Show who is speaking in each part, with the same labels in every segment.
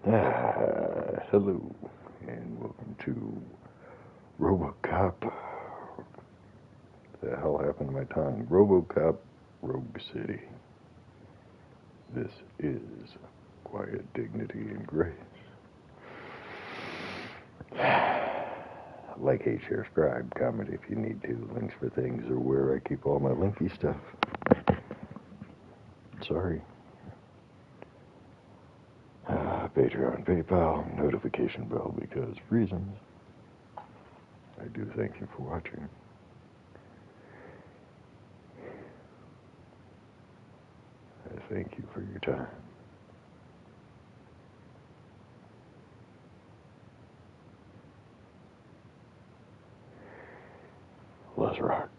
Speaker 1: Hello, and welcome to RoboCop. The hell happened to my tongue? RoboCop Rogue City. This is quiet dignity and grace. Like, Hate Share Scribe Comment if you need to. Links for things are where I keep all my linky stuff. Sorry. Patreon, PayPal, notification bell because reasons. I do thank you for watching. I thank you for your time. Let's rock.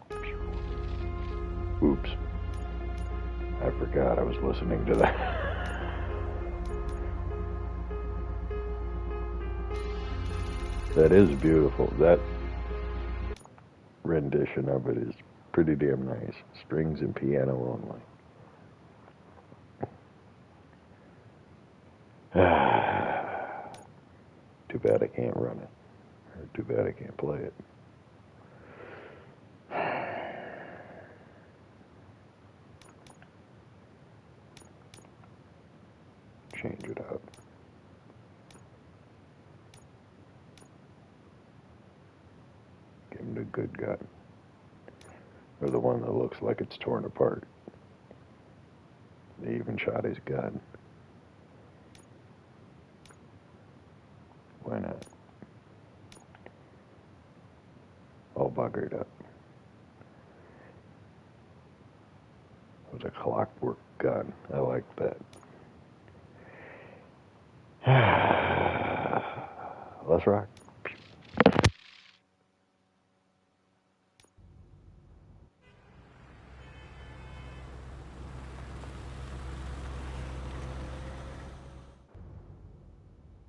Speaker 1: Oops. I forgot I was listening to that. That is beautiful. That rendition of it is pretty damn nice. Strings and piano only. Too bad I can't run it. Or too bad I can't play it. Change it up. Give him the good gun. Or the one that looks like it's torn apart. They even shot his gun. Why not? All buggered up. It was a clockwork gun. I like that. Let's rock.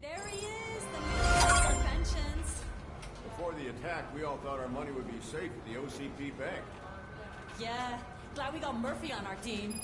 Speaker 2: There he is, the man of pensions.
Speaker 3: Before the attack, we all thought our money would be safe at the OCP bank.
Speaker 2: Yeah, glad we got Murphy on our team.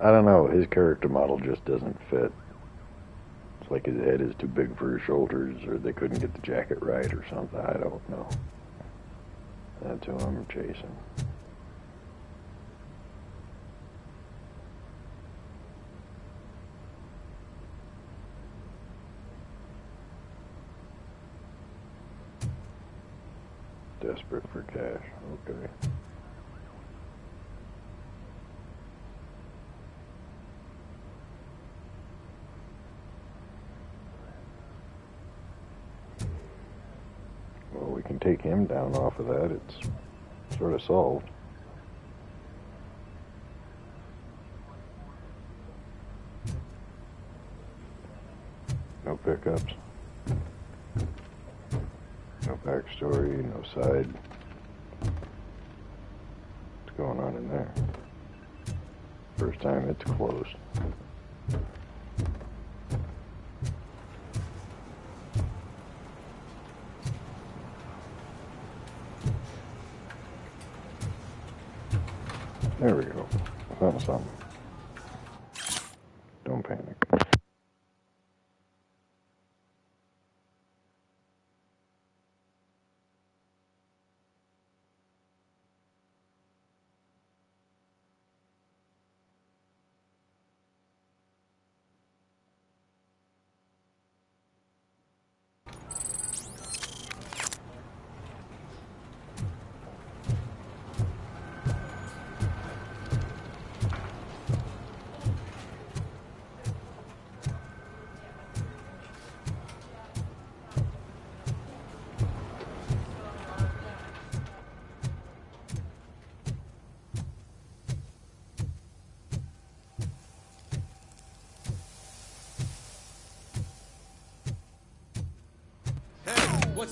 Speaker 1: I don't know, his character model just doesn't fit. It's like his head is too big for his shoulders, or they couldn't get the jacket right or something. I don't know. That's who I'm chasing. Desperate for cash. Okay. Well, we can take him down off of that. It's sort of solved. No pickups. No backstory, no side. What's going on in there? First time it's closed. There we go. Found something. Don't panic.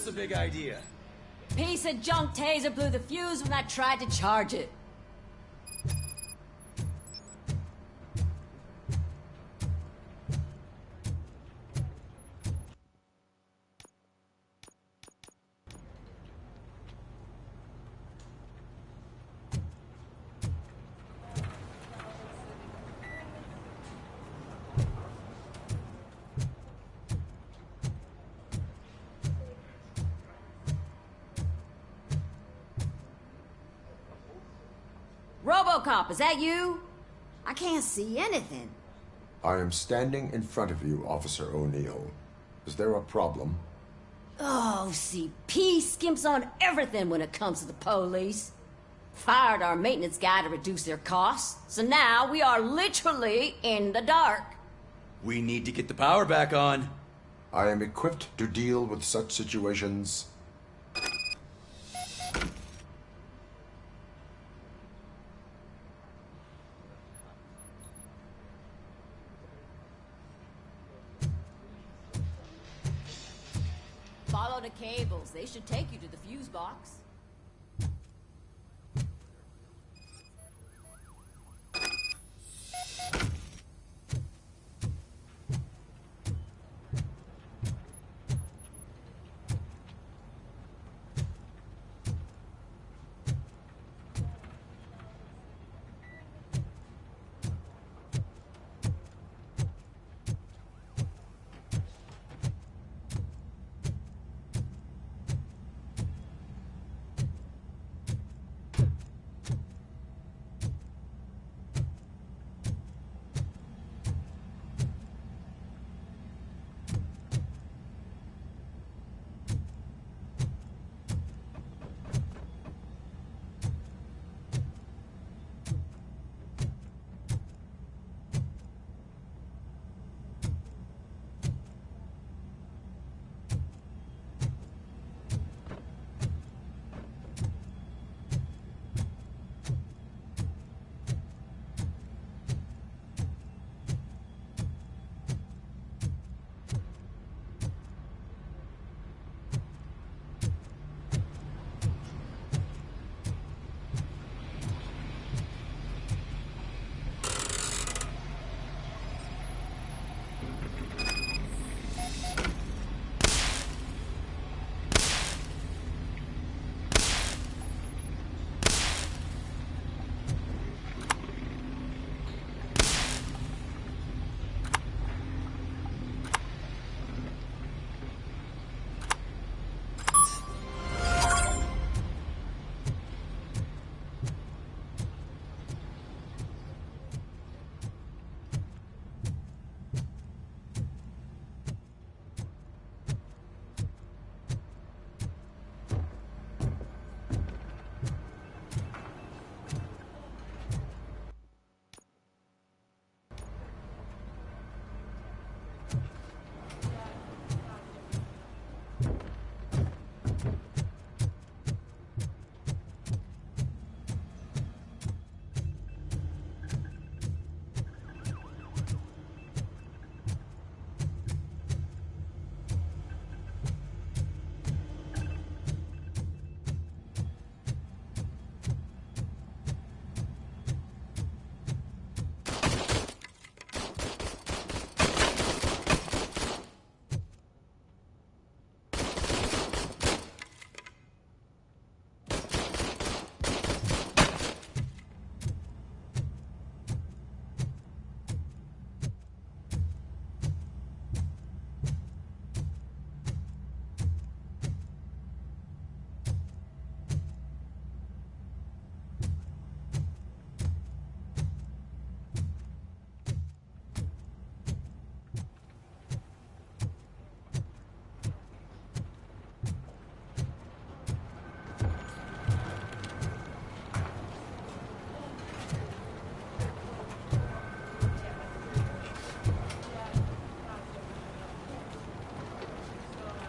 Speaker 4: What's the big idea?
Speaker 2: Piece of junk taser blew the fuse when I tried to charge it. RoboCop, is that you? I can't see anything.
Speaker 5: I am standing in front of you, Officer O'Neill. Is there a problem?
Speaker 2: Oh, CP skimps on everything when it comes to the police. Fired our maintenance guy to reduce their costs, so now we are literally in the dark.
Speaker 4: We need to get the power back on.
Speaker 5: I am equipped to deal with such situations.
Speaker 2: Follow the cables. They should take you to the fuse box.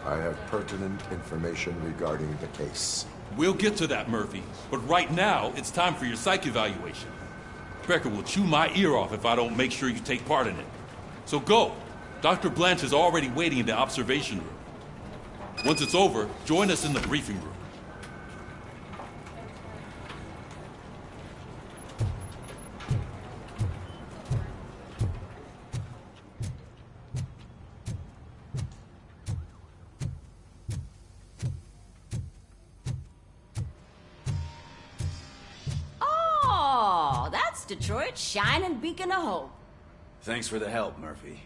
Speaker 5: I have pertinent information regarding the case.
Speaker 6: We'll get to that, Murphy. But right now, it's time for your psych evaluation. Becker will chew my ear off if I don't make sure you take part in it. So go. Dr. Blanche is already waiting in the observation room. Once it's over, join us in the briefing room.
Speaker 2: Oh, that's Detroit's shining beacon of hope.
Speaker 4: Thanks for the help, Murphy.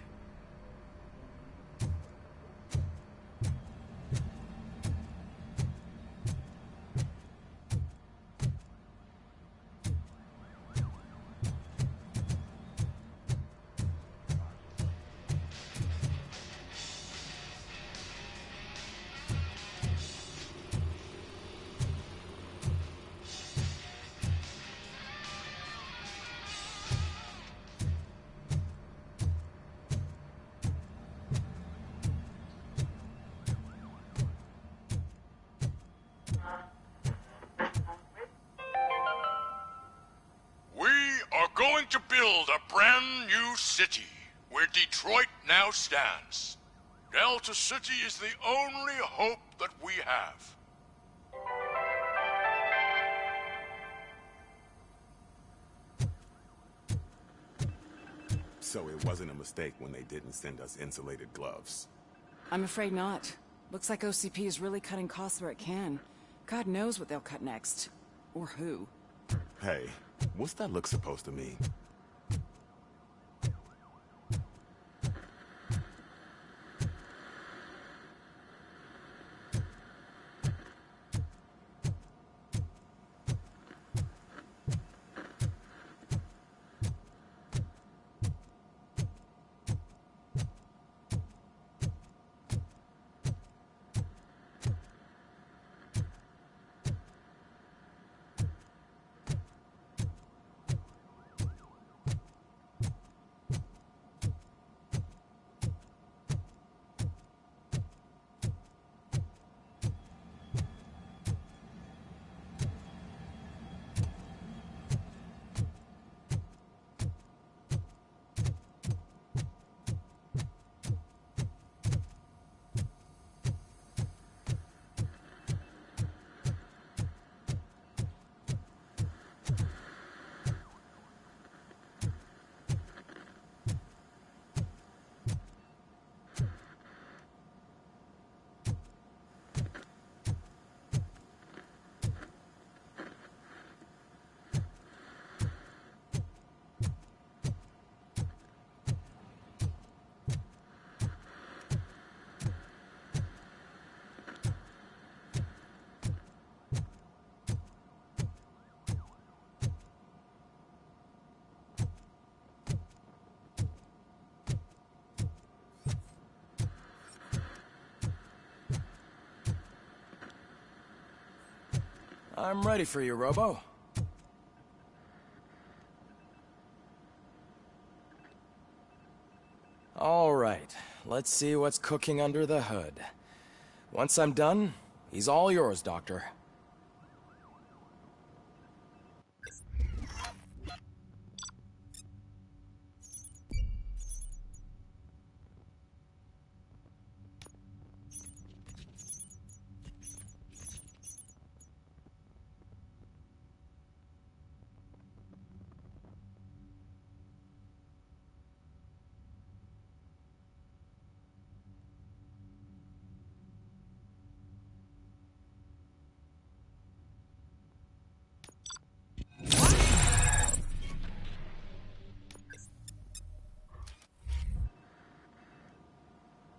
Speaker 7: Going to build a brand new city where Detroit now stands. Delta City is the only hope that we have.
Speaker 8: So it wasn't a mistake when they didn't send us insulated gloves.
Speaker 9: I'm afraid not. Looks like OCP is really cutting costs where it can. God knows what they'll cut next. Or who.
Speaker 8: Hey, what's that look supposed to mean?
Speaker 10: I'm ready for you, Robo. All right, let's see what's cooking under the hood. Once I'm done, he's all yours, Doctor.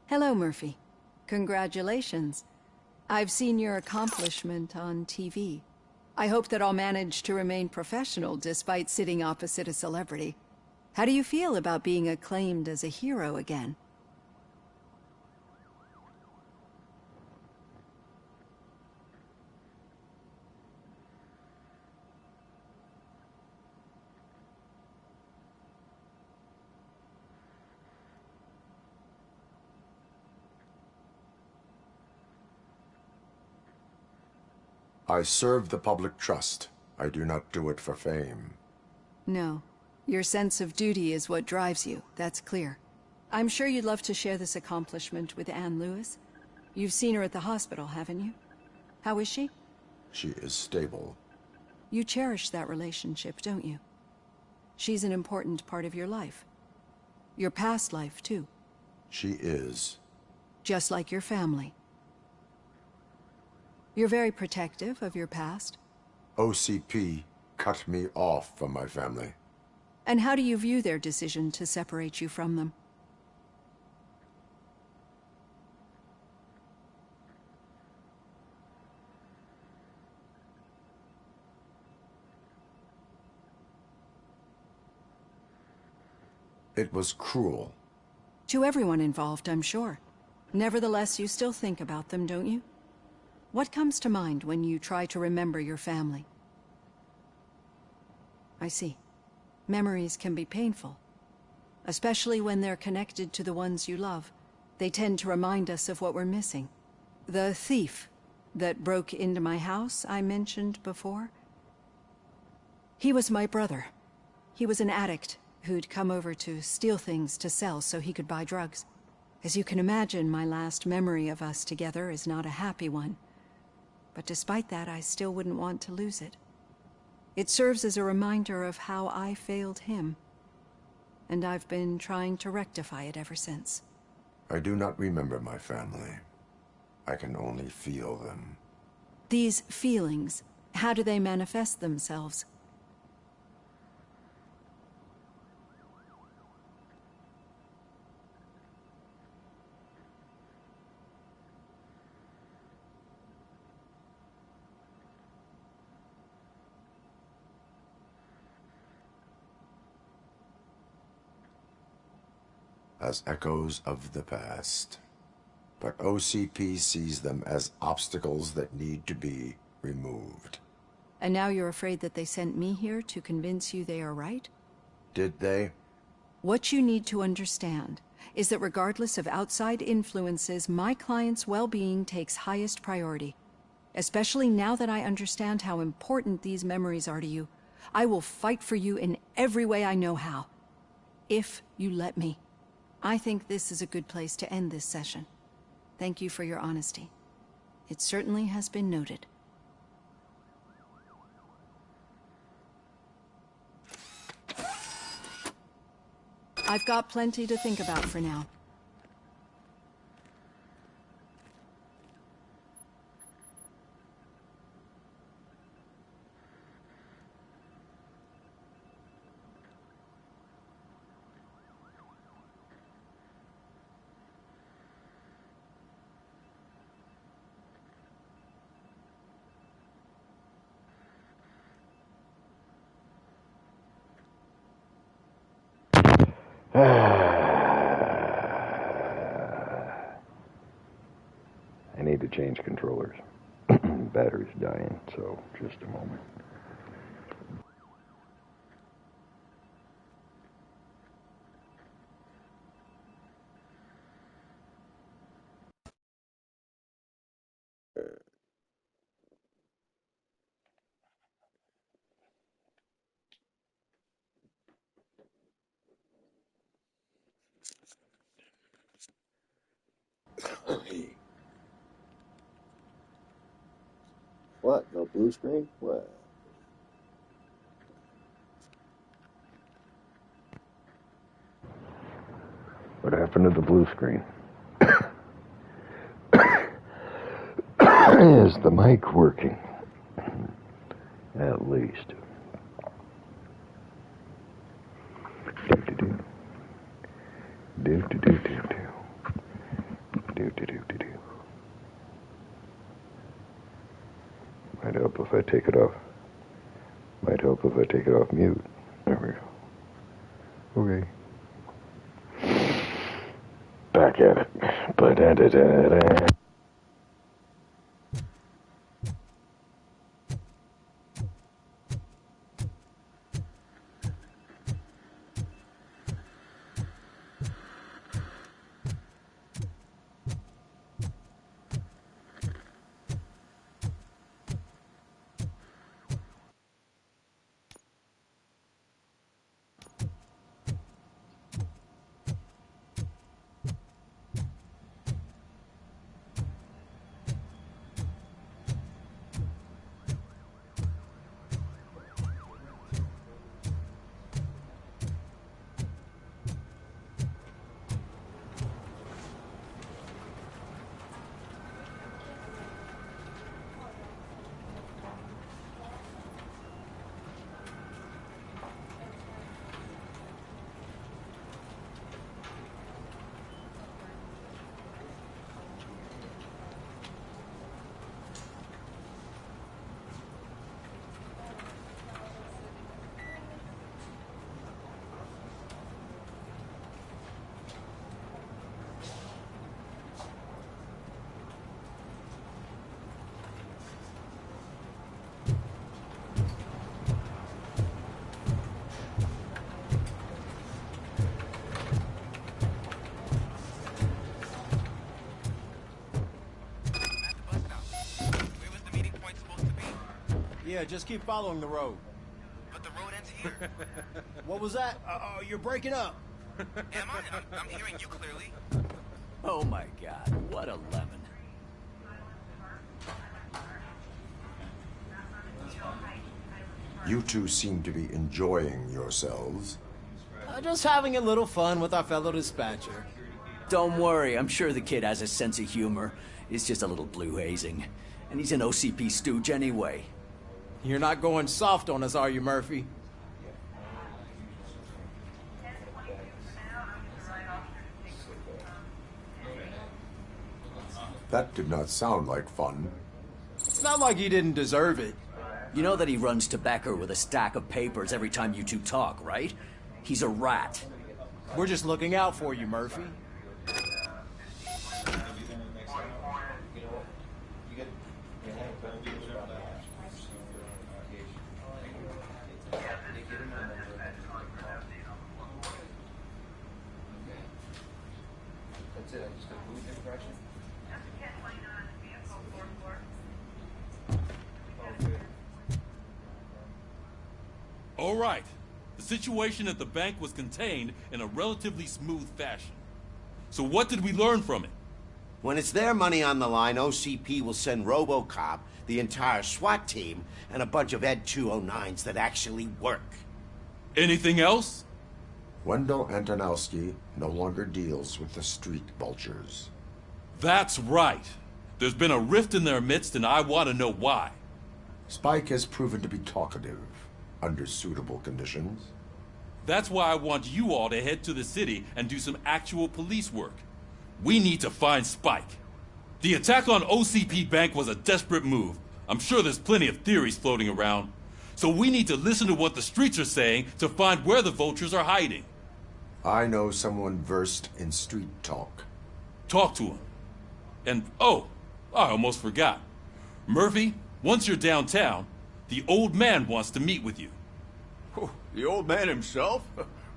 Speaker 11: Hello, Murphy. Congratulations. I've seen your accomplishment on TV. I hope that I'll manage to remain professional despite sitting opposite a celebrity. How do you feel about being acclaimed as a hero again?
Speaker 5: I serve the public trust. I do not do it for fame.
Speaker 11: No. Your sense of duty is what drives you, that's clear. I'm sure you'd love to share this accomplishment with Anne Lewis. You've seen her at the hospital, haven't you? How is she?
Speaker 5: She is stable.
Speaker 11: You cherish that relationship, don't you? She's an important part of your life. Your past life, too.
Speaker 5: She is.
Speaker 11: Just like your family. You're very protective of your past.
Speaker 5: OCP cut me off from my family.
Speaker 11: And how do you view their decision to separate you from them?
Speaker 5: It was cruel.
Speaker 11: To everyone involved, I'm sure. Nevertheless, you still think about them, don't you? What comes to mind when you try to remember your family? I see. Memories can be painful, especially when they're connected to the ones you love. They tend to remind us of what we're missing. The thief that broke into my house I mentioned before, he was my brother. He was an addict who'd come over to steal things to sell so he could buy drugs. As you can imagine, my last memory of us together is not a happy one. But despite that, I still wouldn't want to lose it. It serves as a reminder of how I failed him. And I've been trying to rectify it ever since.
Speaker 5: I do not remember my family. I can only feel them.
Speaker 11: These feelings, how do they manifest themselves?
Speaker 5: As echoes of the past. But OCP sees them as obstacles that need to be removed.
Speaker 11: And now you're afraid that they sent me here to convince you they are right?
Speaker 5: Did they?
Speaker 11: What you need to understand is that regardless of outside influences, my client's well-being takes highest priority. Especially now that I understand how important these memories are to you. I will fight for you in every way I know how. If you let me. I think this is a good place to end this session. Thank you for your honesty. It certainly has been noted. I've got plenty to think about for now.
Speaker 1: I need to change controllers. Battery's dying, so just a moment.
Speaker 12: What? No blue screen? What?
Speaker 1: What happened to the blue screen? Is the mic working? At least. Do-do-do. Do-do-do-do-do. Do-do-do-do-do. Might help if I take it off. Might help if I take it off mute. There we go. Okay. Back at it. Ba-da-da-da-da.
Speaker 13: Yeah, just keep following the road.
Speaker 10: But the road ends here.
Speaker 13: What was that? You're breaking up.
Speaker 10: Am I? I'm hearing you clearly.
Speaker 14: Oh my god, what a lemon.
Speaker 5: You two seem to be enjoying yourselves.
Speaker 13: Just having a little fun with our fellow dispatcher.
Speaker 14: Don't worry, I'm sure the kid has a sense of humor. It's just a little blue hazing. And he's an OCP stooge anyway.
Speaker 13: You're not going soft on us, are you, Murphy?
Speaker 5: That did not sound like fun.
Speaker 13: It's not like he didn't deserve it.
Speaker 14: You know that he runs tobacco with a stack of papers every time you two talk, right? He's a rat.
Speaker 13: We're just looking out for you, Murphy.
Speaker 15: That's it, I just gotta move in the direction.
Speaker 6: All right. The situation at the bank was contained in a relatively smooth fashion. So what did we learn from it?
Speaker 16: When it's their money on the line, OCP will send RoboCop, the entire SWAT team, and a bunch of Ed 209s that actually work.
Speaker 6: Anything else?
Speaker 5: Wendell Antonowski no longer deals with the street vultures.
Speaker 6: That's right. There's been a rift in their midst, and I want to know why.
Speaker 5: Spike has proven to be talkative under suitable conditions.
Speaker 6: That's why I want you all to head to the city and do some actual police work. We need to find Spike. The attack on OCP Bank was a desperate move. I'm sure there's plenty of theories floating around. So we need to listen to what the streets are saying to find where the vultures are hiding.
Speaker 5: I know someone versed in street talk.
Speaker 6: Talk to him. And, oh, I almost forgot. Murphy, once you're downtown, the old man wants to meet with you.
Speaker 3: Oh, the old man himself?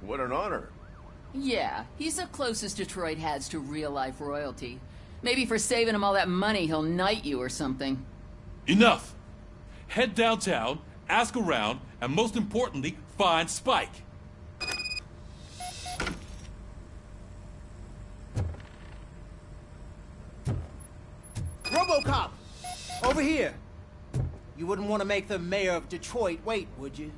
Speaker 3: What an honor.
Speaker 17: Yeah, he's the closest Detroit has to real-life royalty. Maybe for saving him all that money, he'll knight you or something.
Speaker 6: Enough! Head downtown, ask around, and most importantly, find Spike.
Speaker 13: RoboCop! Over here! You wouldn't want to make the mayor of Detroit wait, would you?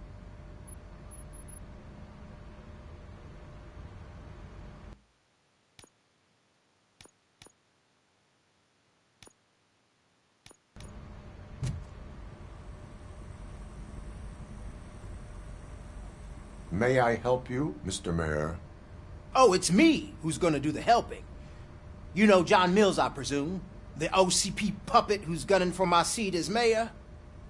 Speaker 5: May I help you, Mr. Mayor?
Speaker 13: Oh, it's me who's gonna do the helping. You know John Mills, I presume? The OCP puppet who's gunning for my seat as mayor?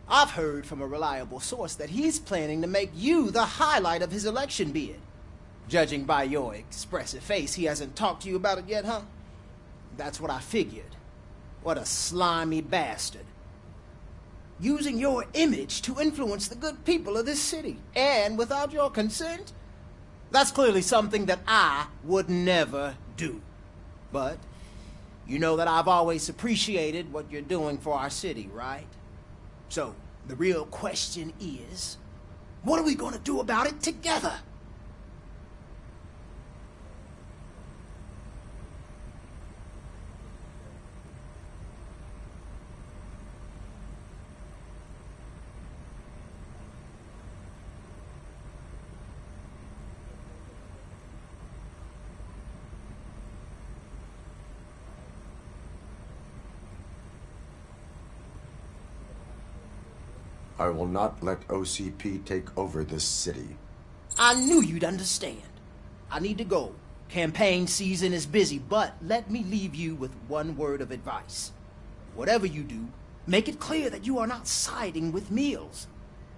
Speaker 13: I've heard from a reliable source that he's planning to make you the highlight of his election bid. Judging by your expressive face, he hasn't talked to you about it yet, huh? That's what I figured. What a slimy bastard. Using your image to influence the good people of this city, and without your consent? That's clearly something that I would never do. But you know that I've always appreciated what you're doing for our city, right? So, the real question is, what are we going to do about it together?
Speaker 5: I will not let OCP take over this city.
Speaker 13: I knew you'd understand. I need to go. Campaign season is busy, but let me leave you with one word of advice. Whatever you do, make it clear that you are not siding with Mills.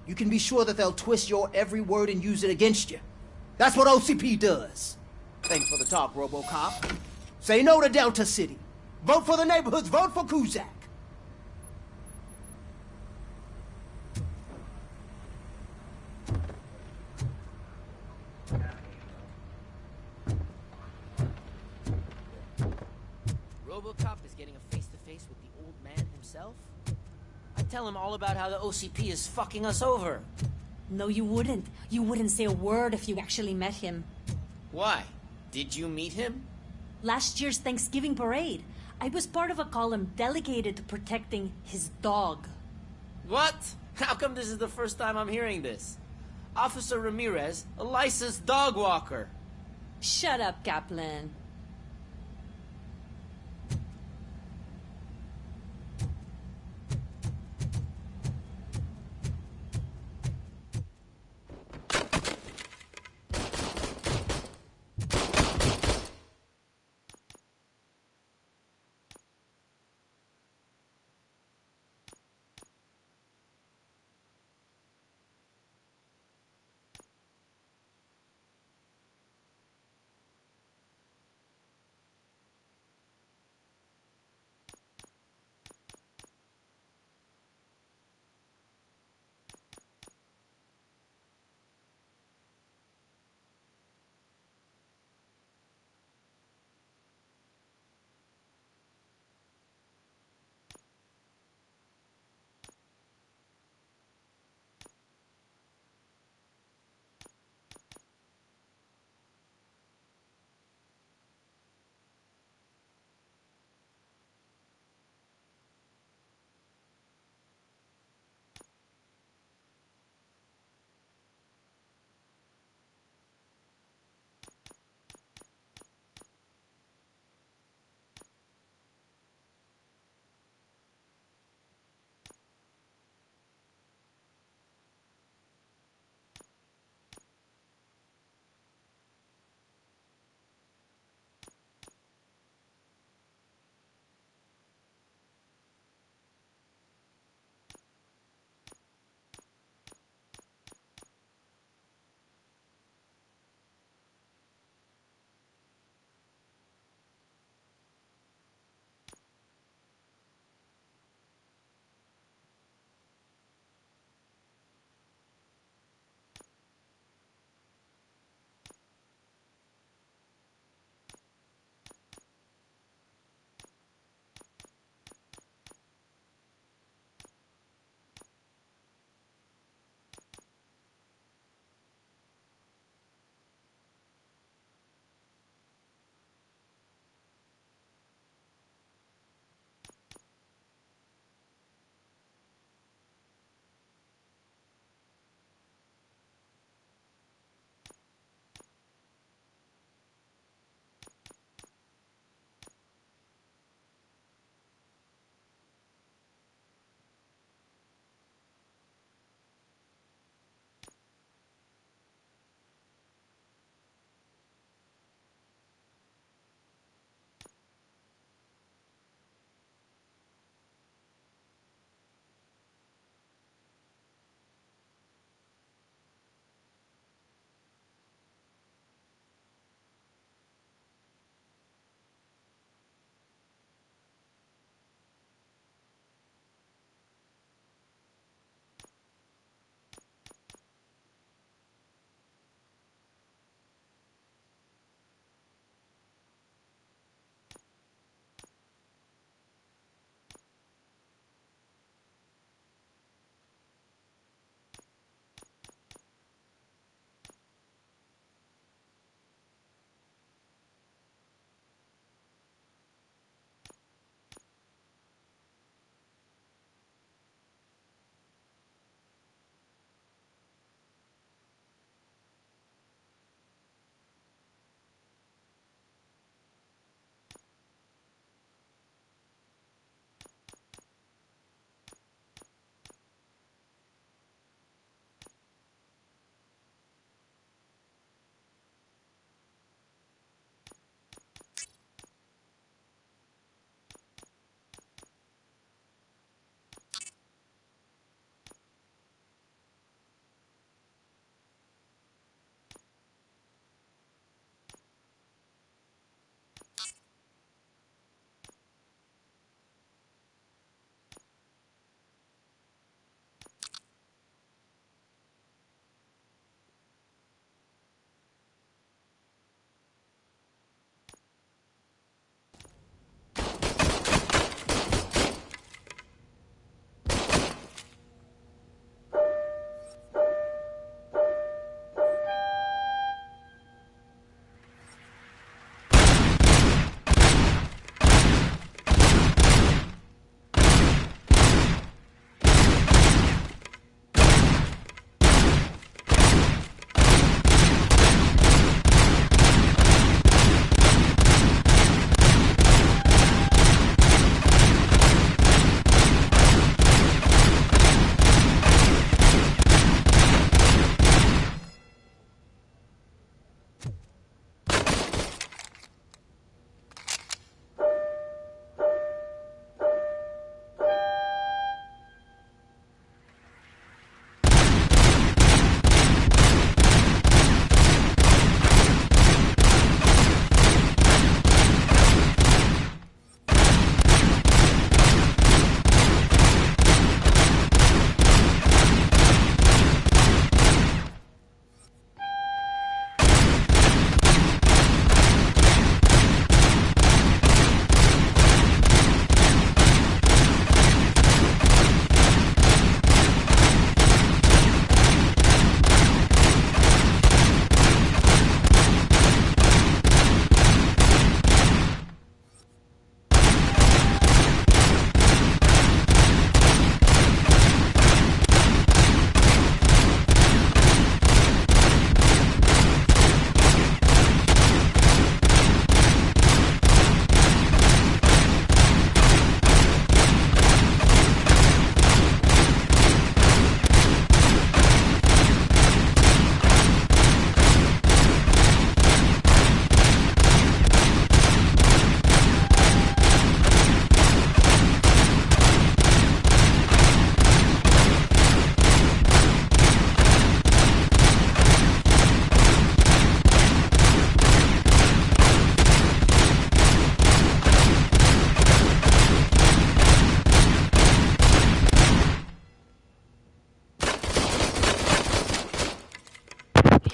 Speaker 13: You can be sure that they'll twist your every word and use it against you. That's what OCP does. Thanks for the talk, RoboCop. Say no to Delta City. Vote for the neighborhoods. Vote for Kuzak.
Speaker 18: RoboCop is getting a face-to-face with the old man himself? I
Speaker 15: I'd tell him all about how the OCP is fucking us over.
Speaker 18: No, you wouldn't. You wouldn't say a word if you actually met him.
Speaker 15: Why? Did you meet him?
Speaker 18: Last year's Thanksgiving parade, I was part of a column delegated to protecting his dog.
Speaker 15: What? How come this is the first time I'm hearing this? Officer Ramirez, a licensed dog walker.
Speaker 18: Shut up, Kaplan.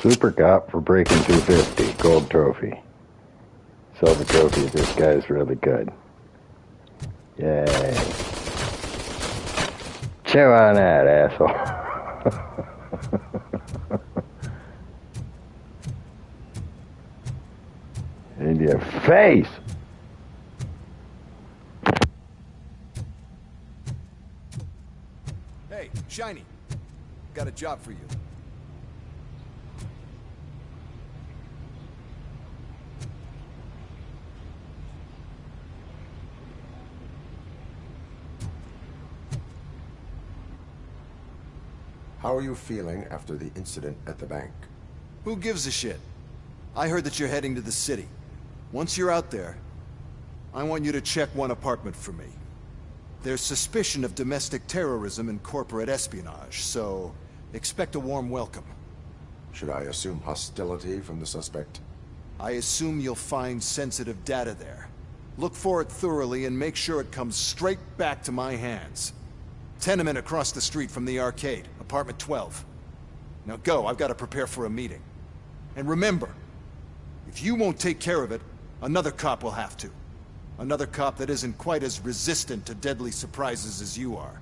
Speaker 1: Super cop for breaking 250. Gold trophy. Sell the trophy. This guy's really good. Yay. Chew on that, asshole. In your face!
Speaker 19: Hey, Shiny. Got a job for you.
Speaker 5: How are you feeling after the incident at the bank?
Speaker 19: Who gives a shit? I heard that you're heading to the city. Once you're out there, I want you to check one apartment for me. There's suspicion of domestic terrorism and corporate espionage, so expect a warm welcome.
Speaker 5: Should I assume hostility from the suspect?
Speaker 19: I assume you'll find sensitive data there. Look for it thoroughly and make sure it comes straight back to my hands. Tenement across the street from the arcade, apartment 12. Now go, I've got to prepare for a meeting. And remember, if you won't take care of it, another cop will have to. Another cop that isn't quite as resistant to deadly surprises as you are.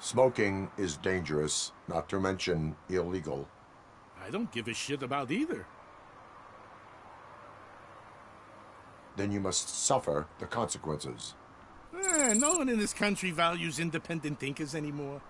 Speaker 5: Smoking is dangerous, not to mention illegal.
Speaker 20: I don't give a shit about either.
Speaker 5: Then you must suffer the consequences.
Speaker 20: No one in this country values independent thinkers anymore.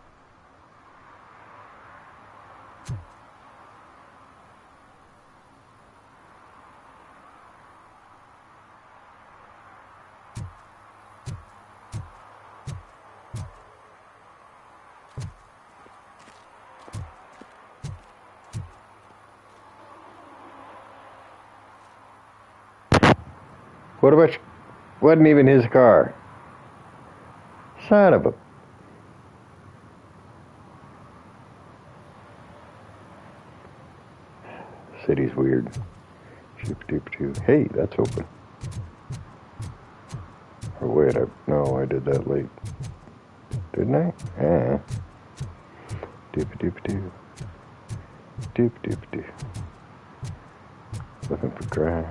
Speaker 1: What about... Wasn't even his car. Son of a... City's weird. Hey, that's open. Or wait, no, I did that late. Didn't I? Yeah. Doop-a-doop-a-doo. Doop-a-doop-a-doo. Looking for crime.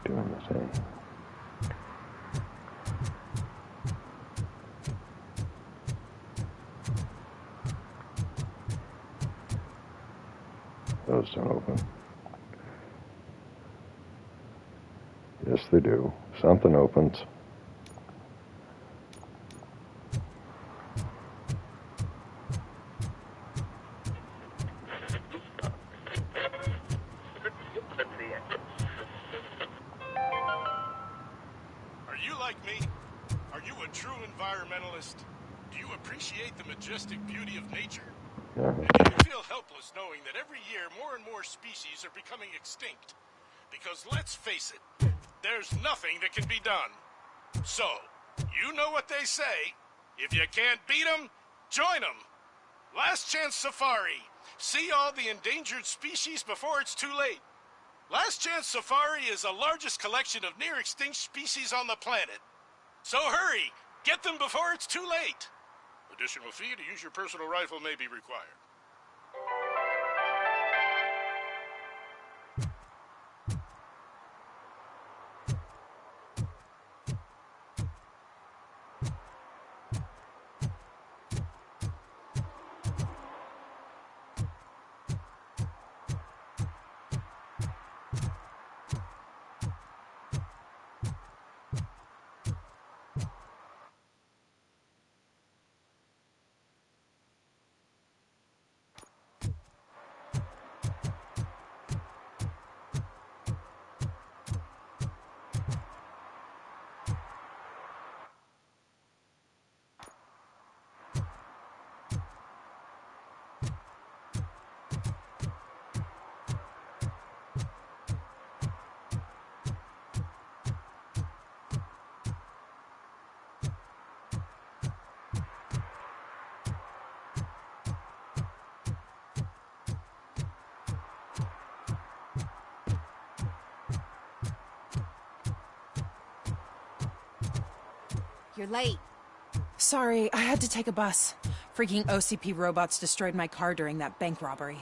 Speaker 1: Doing the thing. Those don't open. Yes, they do. Something opens.
Speaker 7: Are you like me? Are you a true environmentalist? Do you appreciate the majestic beauty of nature?
Speaker 1: Yeah.
Speaker 7: And do you feel helpless knowing that every year more and more species are becoming extinct? Because let's face it, there's nothing that can be done. So, you know what they say. If you can't beat 'em, join 'em. Last Chance Safari. See all the endangered species before it's too late. Last Chance Safari is the largest collection of near-extinct species on the planet. So hurry, get them before it's too late. Additional fee to use your personal rifle may be required.
Speaker 9: You're late. Sorry, I had to take a bus. Freaking OCP robots destroyed my car during that bank robbery.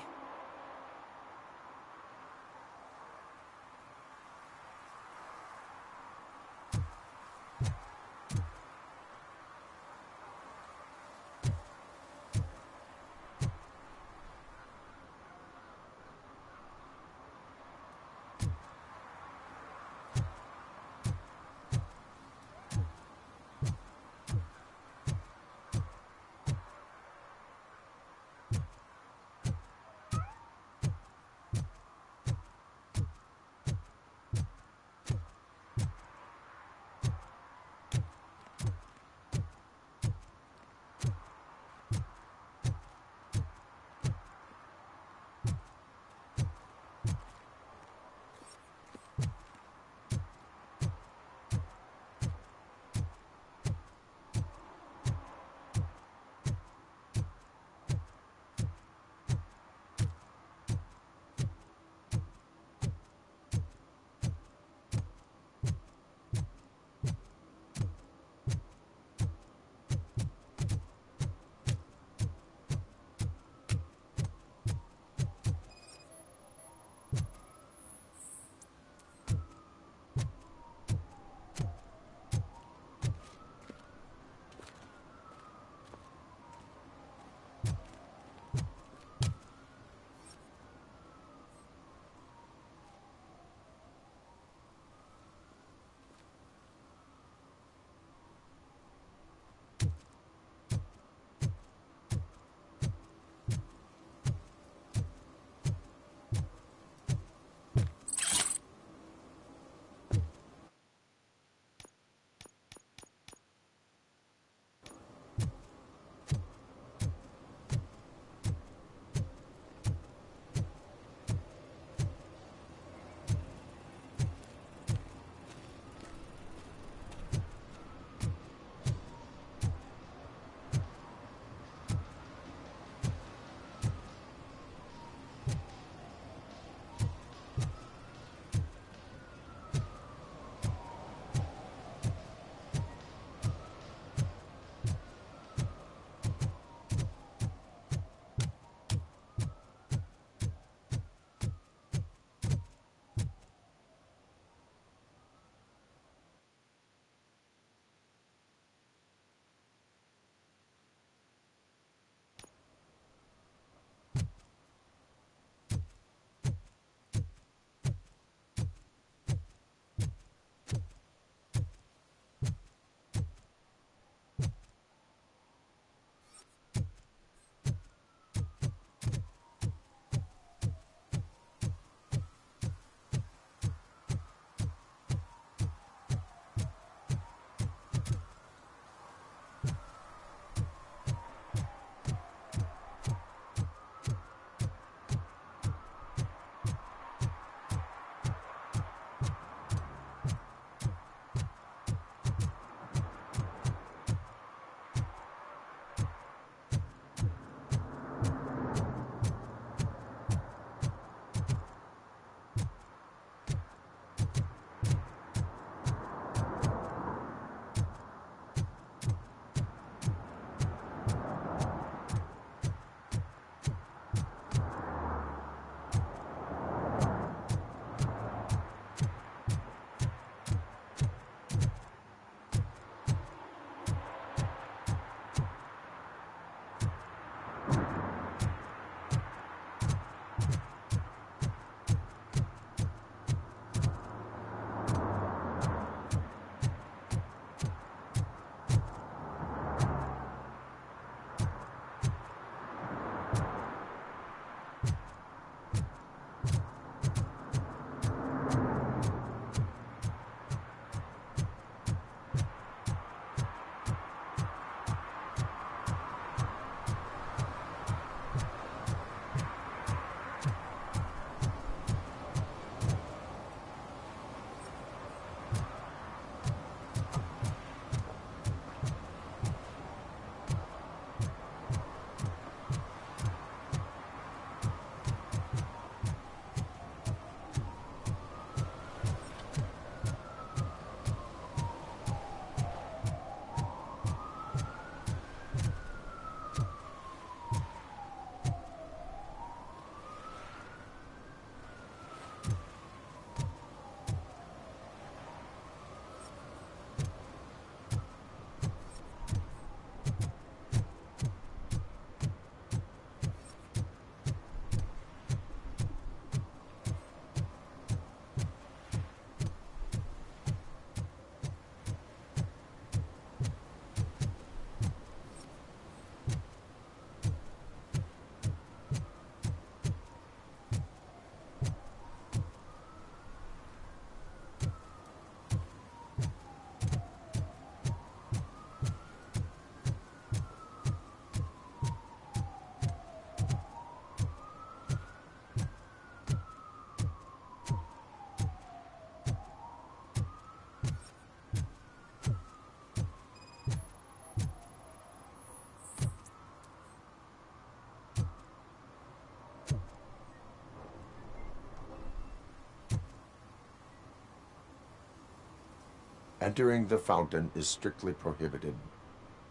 Speaker 5: Entering the fountain is strictly prohibited.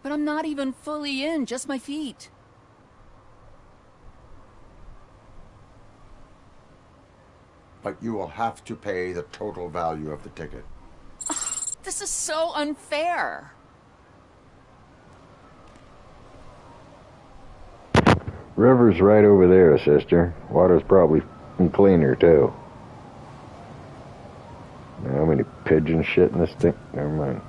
Speaker 17: But I'm not even fully in, just my feet.
Speaker 5: But you will have to pay the total value of the ticket.
Speaker 17: This is so unfair.
Speaker 1: River's right over there, sister. Water's probably cleaner, too. How many pigeons shit in this thing? Never mind.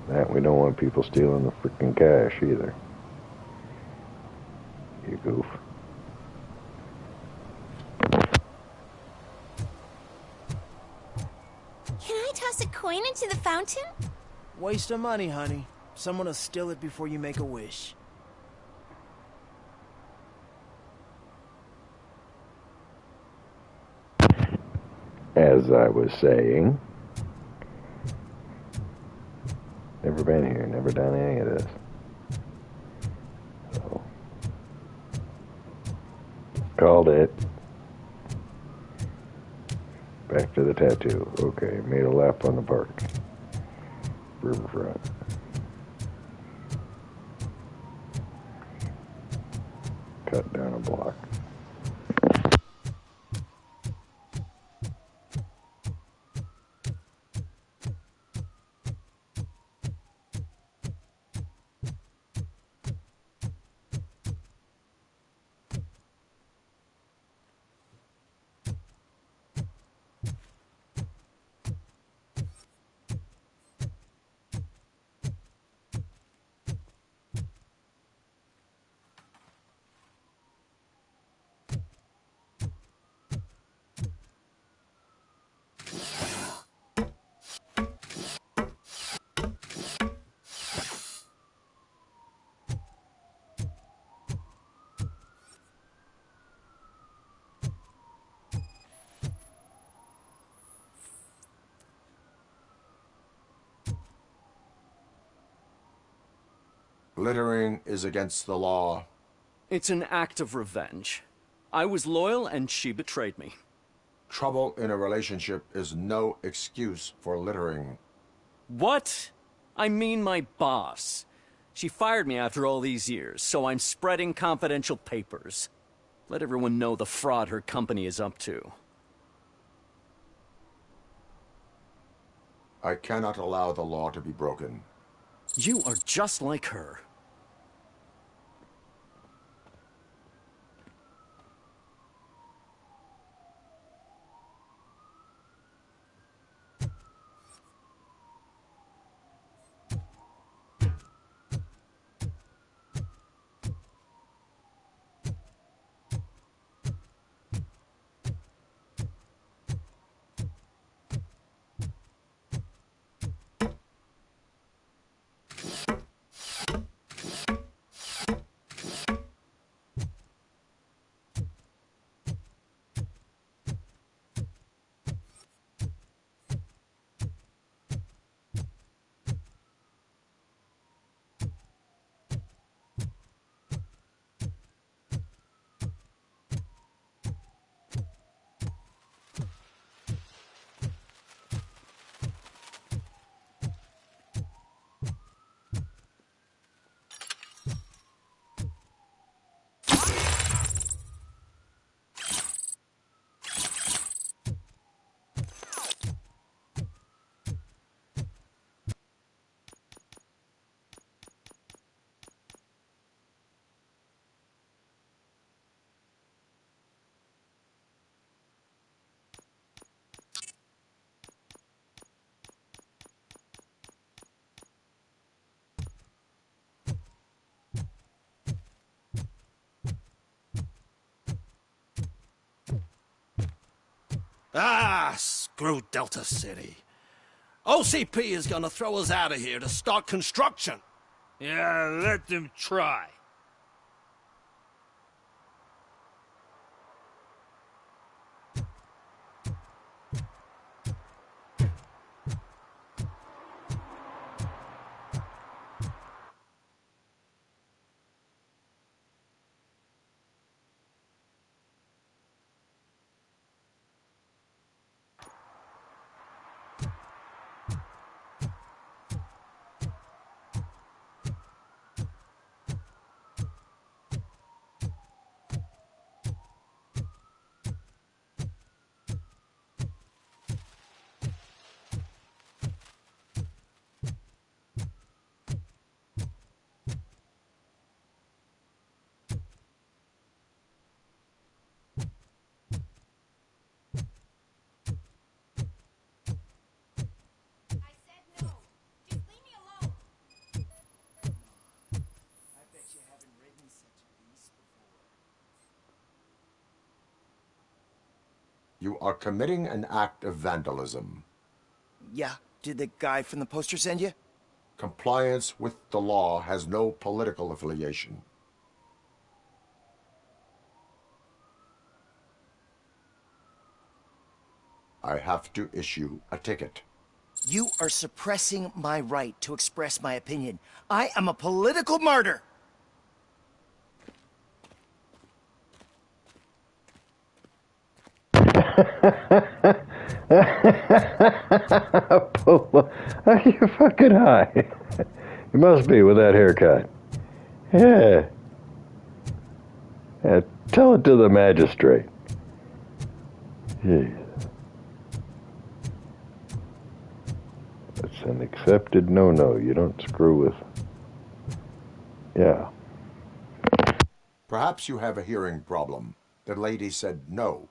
Speaker 1: That we don't want people stealing the freaking cash either. You goof.
Speaker 21: Can I toss a coin into the fountain?
Speaker 13: Waste of money, honey. Someone will steal it before you make a wish.
Speaker 1: As I was saying, never been here, never done any of this. So, called it. Back to the tattoo. Okay, made a lap on the park. Riverfront. Cut down a block.
Speaker 5: Littering is against the law.
Speaker 22: It's an act of revenge. I was loyal and she betrayed me.
Speaker 5: Trouble in a relationship is no excuse for littering.
Speaker 22: What? I mean my boss. She fired me after all these years, so I'm spreading confidential papers. Let everyone know the fraud her company is up to.
Speaker 5: I cannot allow the law to be broken.
Speaker 22: You are just like her.
Speaker 7: Ah, screw Delta City. OCP is gonna throw us out of here to start construction.
Speaker 23: Yeah, let them try.
Speaker 5: You are committing an act of vandalism.
Speaker 2: Yeah, did the guy from the poster send you?
Speaker 5: Compliance with the law has no political affiliation. I have to issue a ticket.
Speaker 2: You are suppressing my right to express my opinion. I am a political martyr!
Speaker 1: Are you fucking high? You must be with that haircut. Yeah. Yeah, tell it to the magistrate. Jeez. It's an accepted no-no. You don't screw with... Yeah.
Speaker 5: Perhaps you have a hearing problem. The lady said no.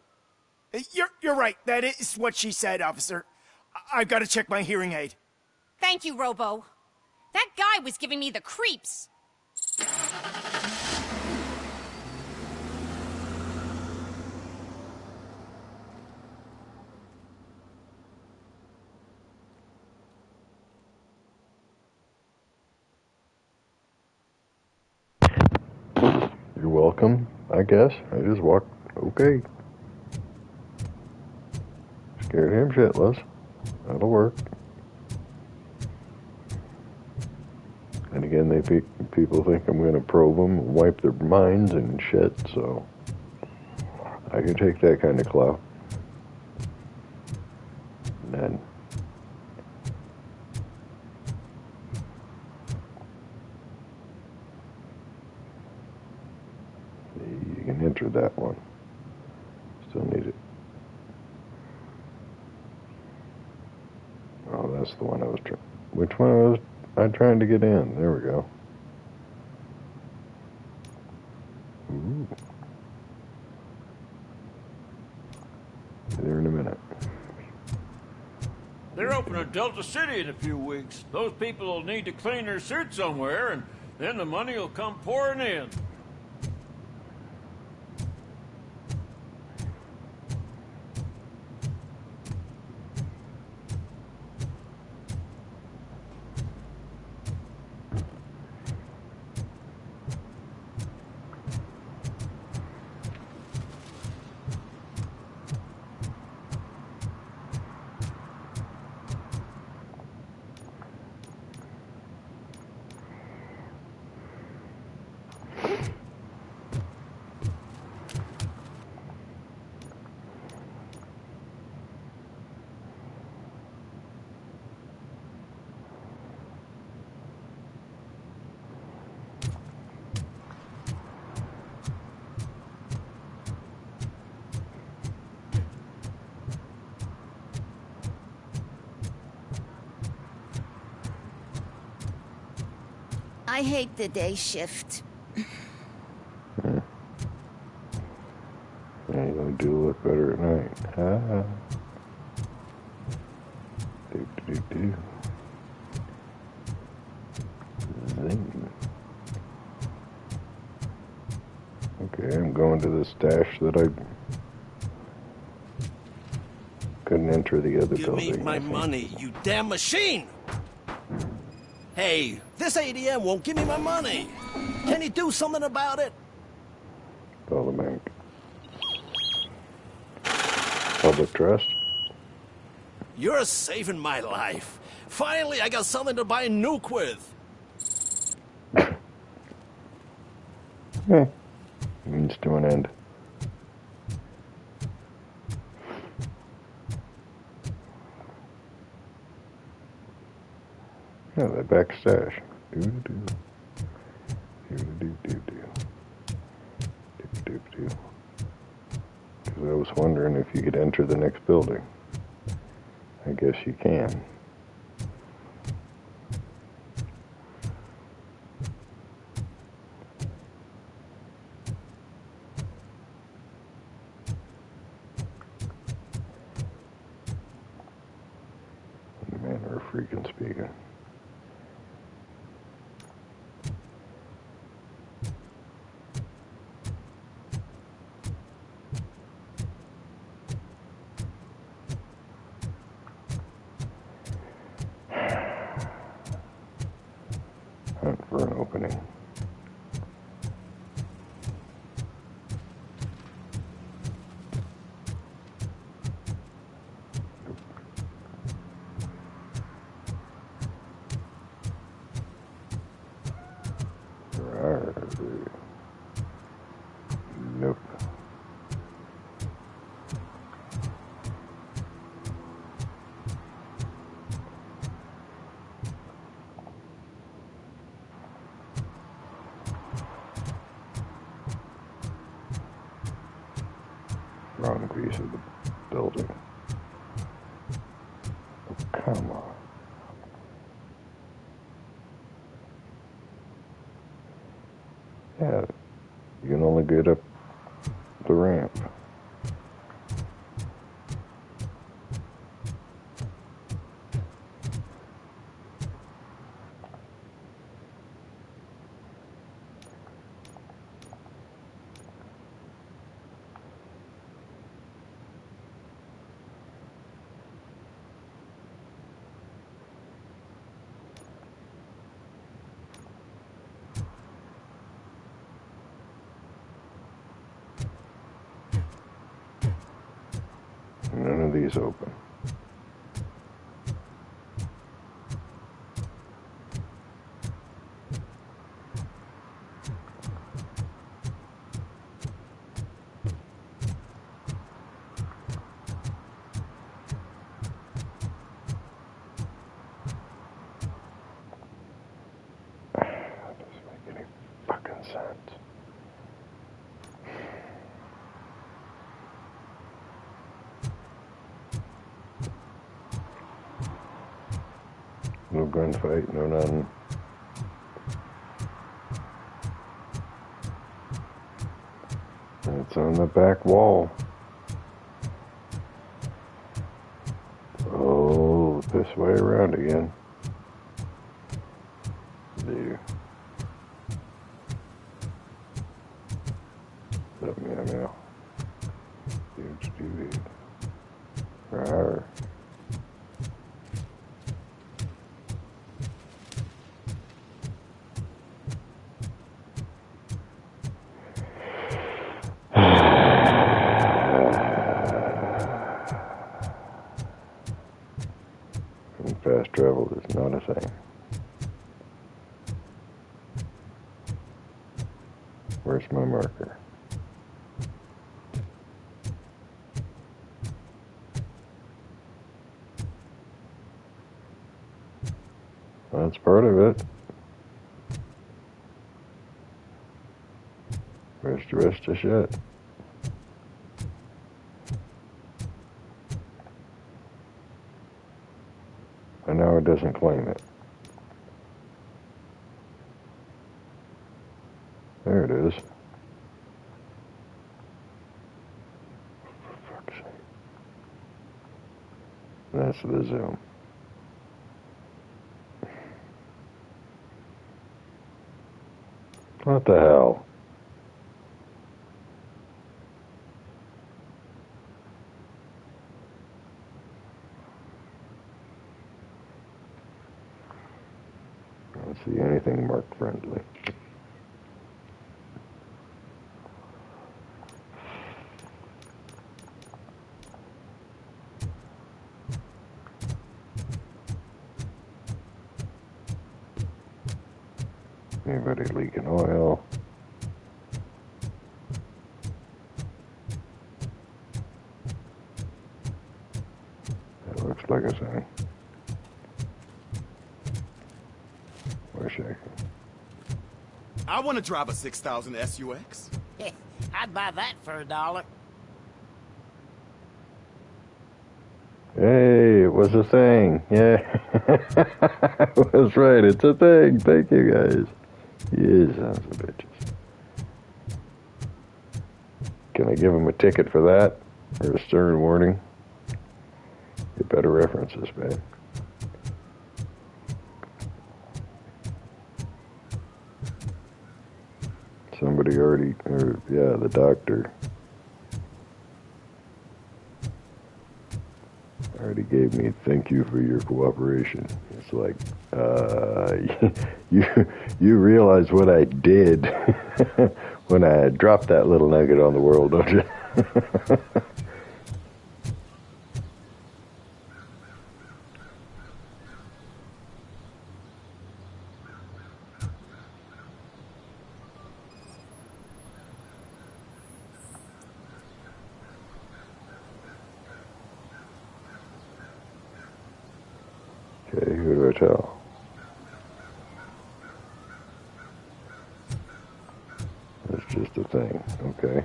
Speaker 2: You're right. That is what she said, officer. I've got to check my hearing aid.
Speaker 21: Thank you, Robo. That guy was giving me the creeps.
Speaker 1: You're welcome, I guess. I just walked... Okay. Scared him shitless. That'll work. And again, people think I'm going to probe them, wipe their minds and shit, so I can take that kind of clout. And then you can enter that one. Still need it. Oh, that's the one I was trying. Which one was I trying to get in? There we go. Ooh. Be there in a minute.
Speaker 23: They're opening Delta City in a few weeks. Those people will need to clean their suits somewhere, and then the money will come pouring in.
Speaker 21: I hate the day shift.
Speaker 1: Yeah, you gonna do look better at night. Ha. Do. Zing. Okay, I'm going to the stash that I couldn't enter the other
Speaker 4: Give
Speaker 1: building.
Speaker 4: me my money, you damn machine! Hey, this ATM won't give me my money. Can you do something about it?
Speaker 1: Call the bank. Public trust.
Speaker 4: You're saving my life. Finally, I got something to buy nuke with.
Speaker 1: Means to an end. Yeah, that back stash. Do. Because I was wondering if you could enter the next building. I guess you can. Manner of freaking speaking. for an opening. Nope. Wrong piece of the building. Oh, come on. Yeah, you can only get up the ramp. None of these open. That doesn't make any fucking sense. No gunfight, no nothing. It's on the back wall. Oh, this way around again. There. Meow meow. Huge TV. Rawr. Fast travel is not a thing. Where's my marker? That's part of it. Where's the rest of shit? And now it doesn't claim it. There it is. For fuck's sake. That's the zoom. What the hell? I don't see anything marked friendly. Anybody leaking oil? That looks like a thing. Wish I could.
Speaker 8: I want to drive a 6000 SUX.
Speaker 15: I'd buy that for $1.
Speaker 1: Hey, it was a thing. Yeah. That's right, it's a thing. Thank you guys. You sons of bitches. Can I give him a ticket for that? Or a stern warning? Get better references, man. Somebody already, or yeah, the doctor already gave me thank you for your cooperation. It's like, You realize what I did when I dropped that little nugget on the world, don't you? Okay, who do I tell? That's just a thing, okay.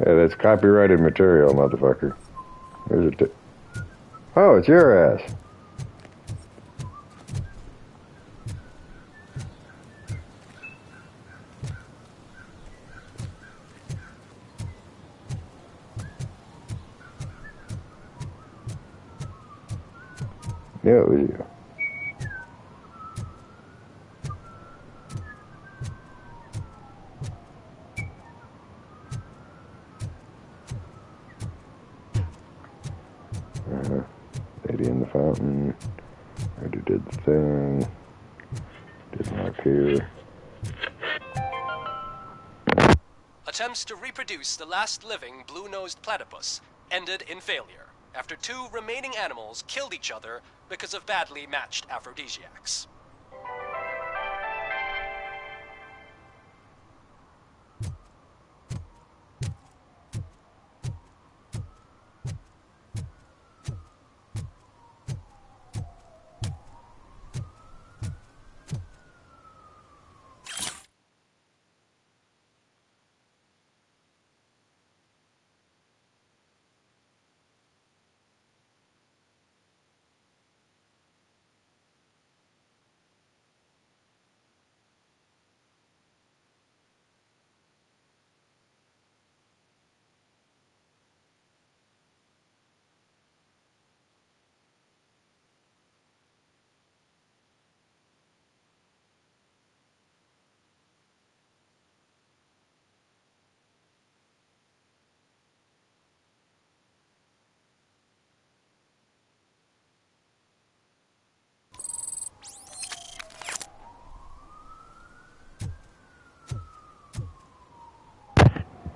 Speaker 1: Yeah, that's copyrighted material, motherfucker. There's a oh, it's your ass. Yeah, it was you. Lady in the fountain. Already did the thing. Did not care.
Speaker 10: Attempts to reproduce the last living blue-nosed platypus ended in failure after 2 remaining animals killed each other because of badly matched aphrodisiacs.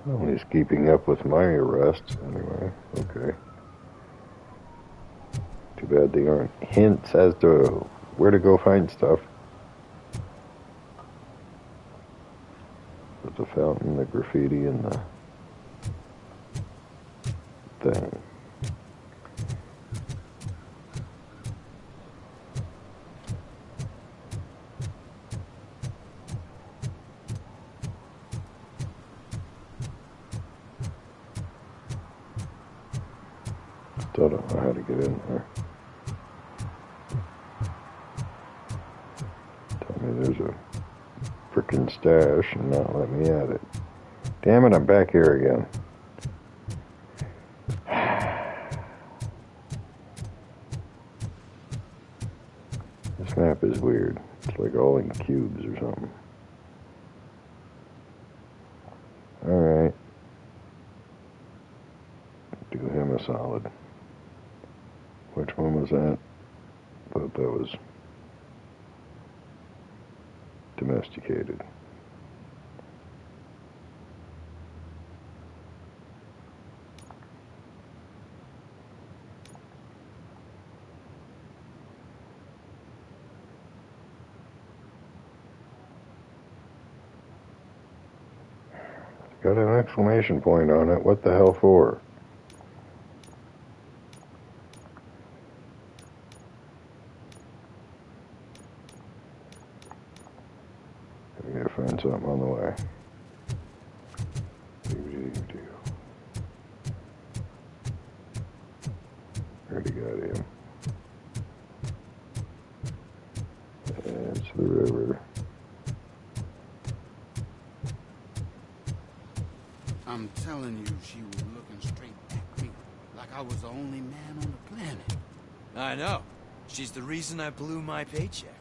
Speaker 1: Well, he's keeping up with my arrests anyway. Okay. Too bad they aren't hints as to where to go find stuff. With the fountain, the graffiti, and the thing. Still don't know how to get in there. Tell me there's a frickin' stash and not let me at it. Damn it, I'm back here again. This map is weird. It's like all in cubes or something. Alright. Do him a solid. Which one was that? Thought that was domesticated. Got an exclamation point on it. What the hell for? I gotta find something on the way. Already got him. That's the river.
Speaker 11: I'm telling you, she was looking I was the only man on the planet.
Speaker 12: I know. She's the reason I blew my paycheck.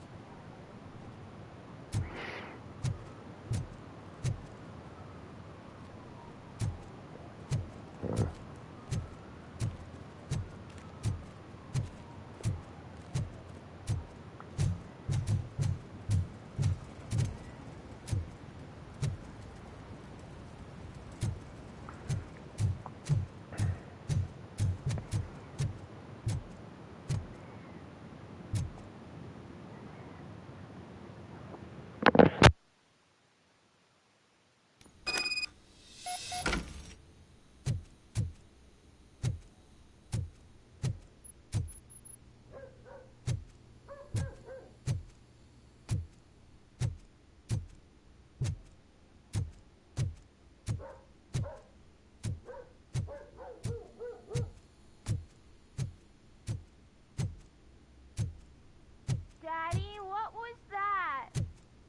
Speaker 14: Daddy, what was that?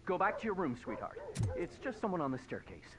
Speaker 22: Go back to your room, sweetheart. It's just someone on the staircase.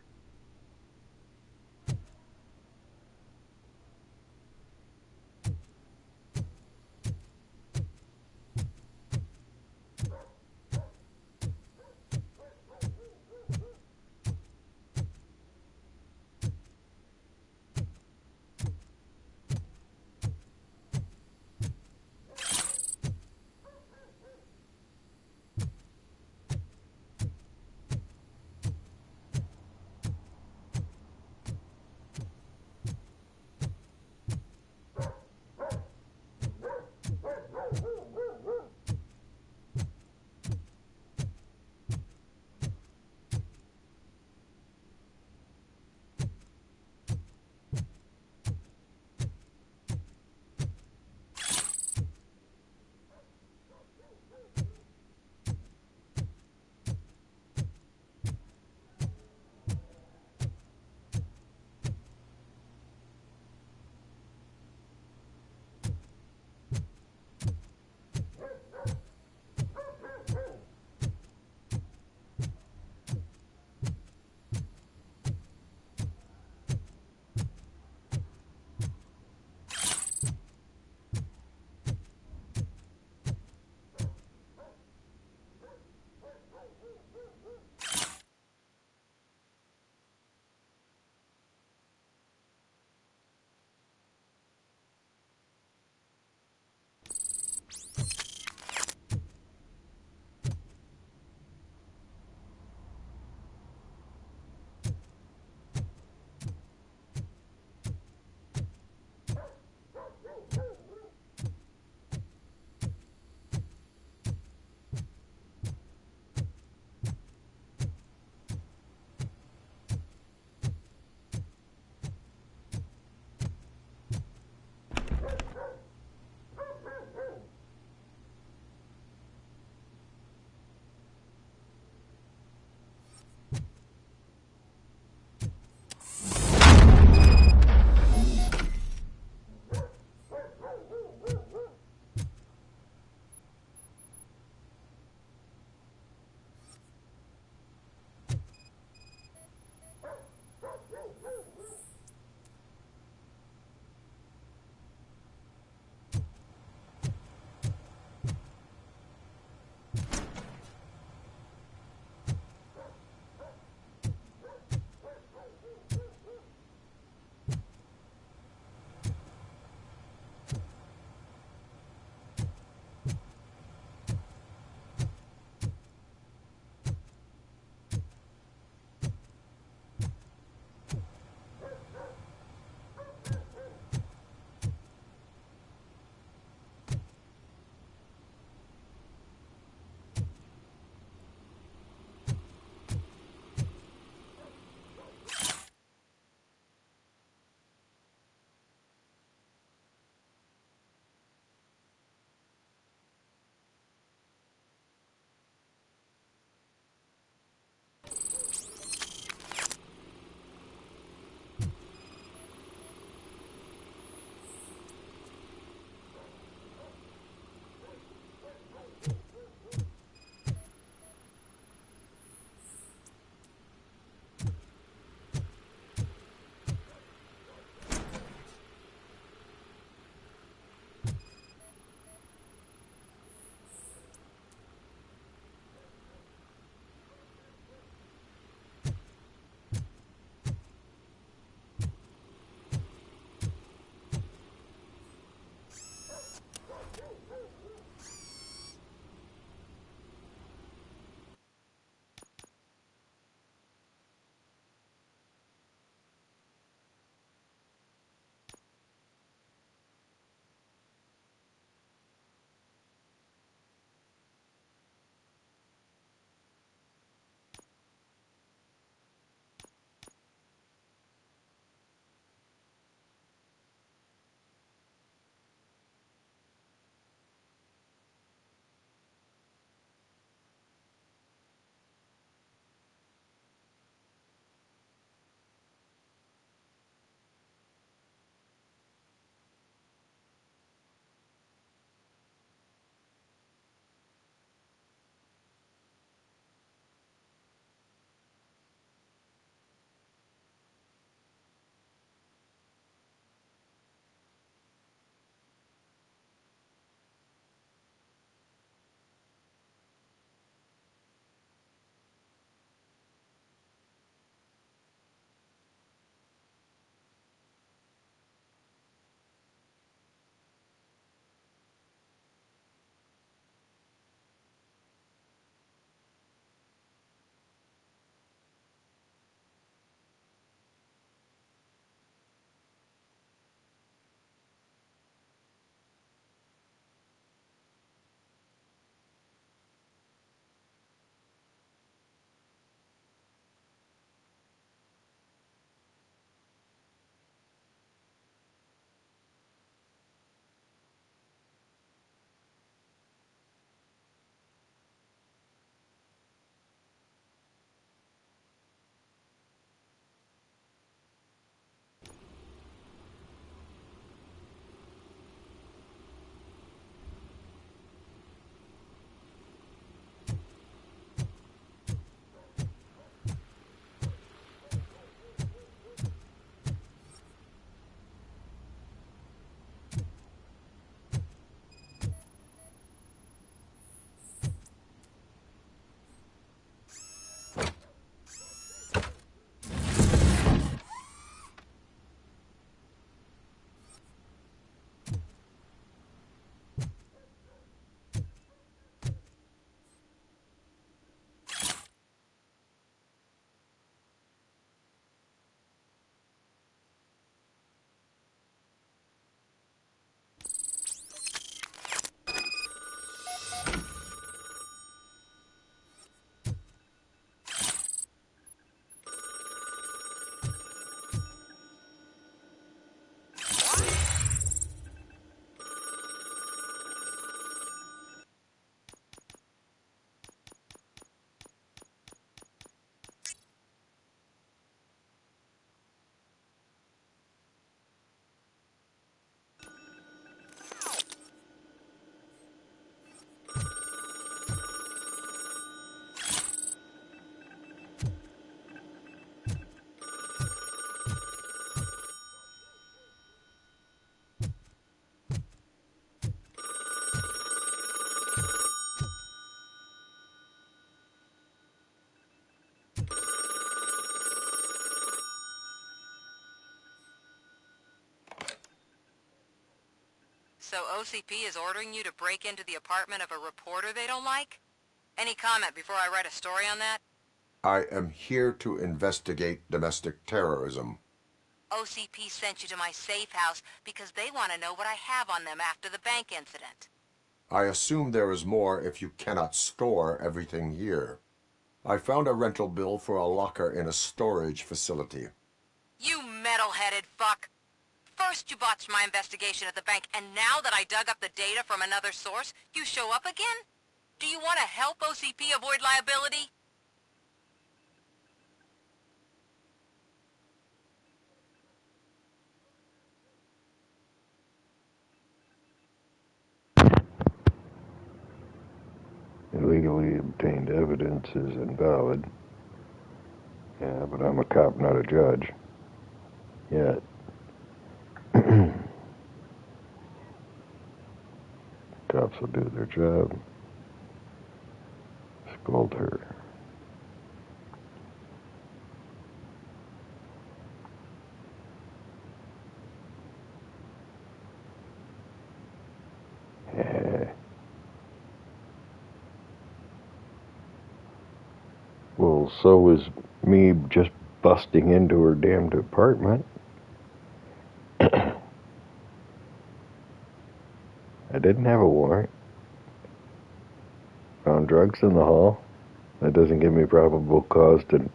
Speaker 3: So OCP is ordering you to break into the apartment of a reporter they don't like? Any comment before I write a story on that?
Speaker 5: I am here to investigate domestic terrorism.
Speaker 3: OCP sent you to my safe house because they want to know what I have on them after the bank incident.
Speaker 5: I assume there is more if you cannot store everything here. I found a rental bill for a locker in a storage facility.
Speaker 3: You metal-headed fuck! First you botched my investigation at the bank, and now that I dug up the data from another source, you show up again? Do you want to help OCP avoid liability?
Speaker 1: Illegally obtained evidence is invalid. Yeah, but I'm a cop, not a judge. Yet. Cops will do their job. Scold her. Well, so was me just busting into her damned apartment. I didn't have a warrant. Found drugs in the hall. That doesn't give me probable cause to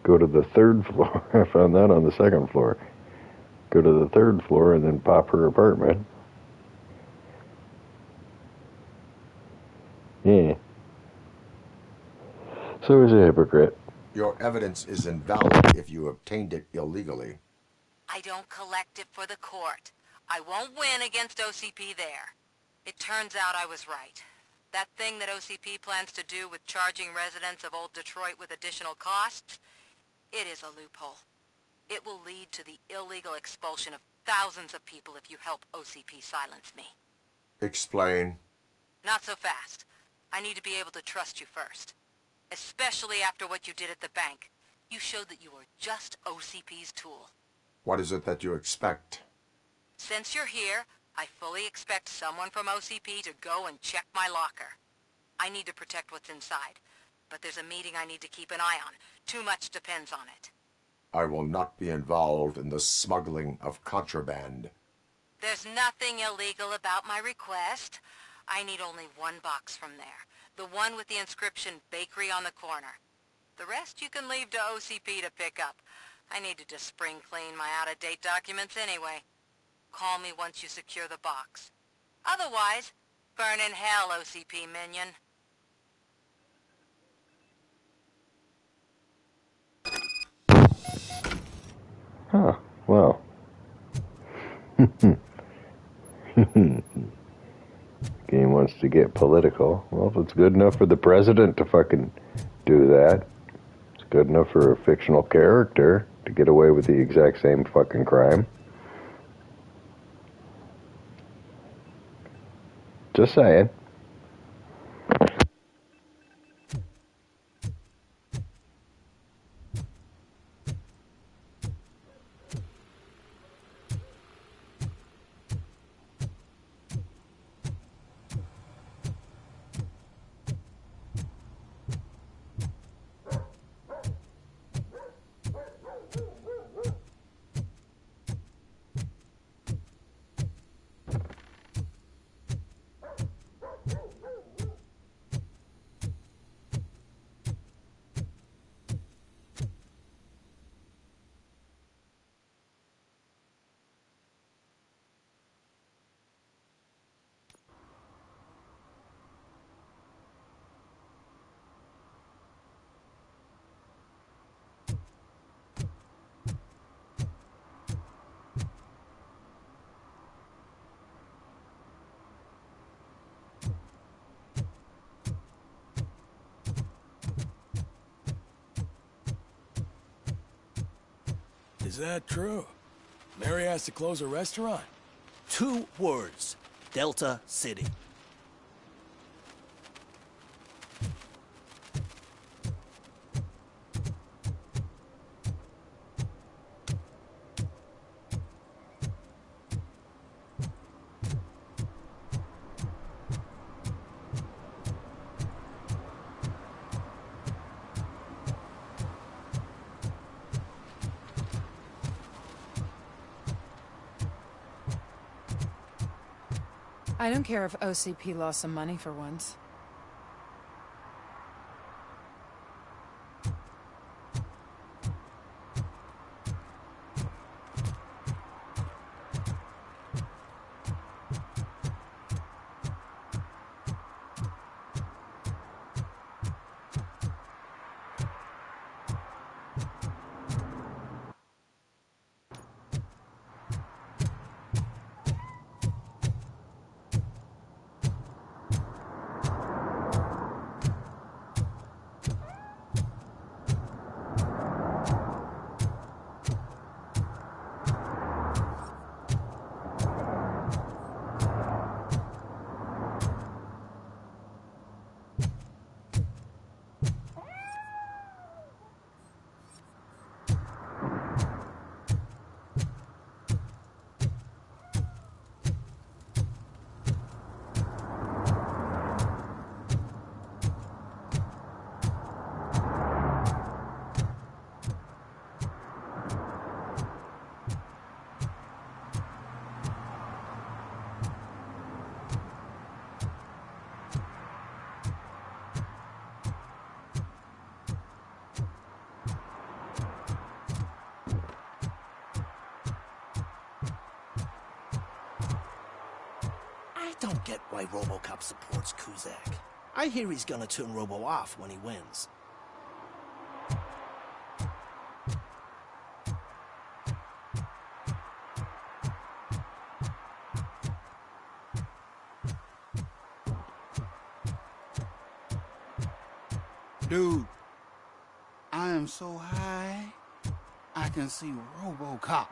Speaker 1: go to the third floor. I found that on the second floor. Go to the third floor and then pop her apartment. Yeah. So is a hypocrite.
Speaker 5: Your evidence is invalid if you obtained it illegally.
Speaker 3: I don't collect it for the court. I won't win against OCP there. It turns out I was right. That thing that OCP plans to do with charging residents of Old Detroit with additional costs, it is a loophole. It will lead to the illegal expulsion of thousands of people if you help OCP silence me.
Speaker 5: Explain.
Speaker 3: Not so fast. I need to be able to trust you first. Especially after what you did at the bank. You showed that you were just OCP's tool.
Speaker 5: What is it that you expect?
Speaker 3: Since you're here, I fully expect someone from OCP to go and check my locker. I need to protect what's inside, but there's a meeting I need to keep an eye on. Too much depends on it.
Speaker 5: I will not be involved in the smuggling of contraband.
Speaker 3: There's nothing illegal about my request. I need only one box from there. The one with the inscription Bakery on the corner. The rest you can leave to OCP to pick up. I needed to spring clean my out-of-date documents anyway. Call me once you secure the box. Otherwise, burn in hell, OCP minion.
Speaker 1: Huh, well. Game wants to get political. Well, if it's good enough for the president to fucking do that, it's good enough for a fictional character to get away with the exact same fucking crime. Just saying.
Speaker 6: Is that true? Mary has to close a restaurant?
Speaker 4: 2 words. Delta City.
Speaker 9: I don't care if OCP lost some money for once.
Speaker 4: I don't get why RoboCop supports Kuzak. I hear he's gonna turn Robo off when he wins.
Speaker 11: Dude, I am so high, I can see RoboCop.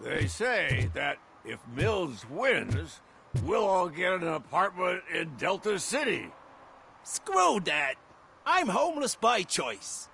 Speaker 23: They say that if Mills wins, we'll all get an apartment in Delta City.
Speaker 4: Screw that! I'm homeless by choice.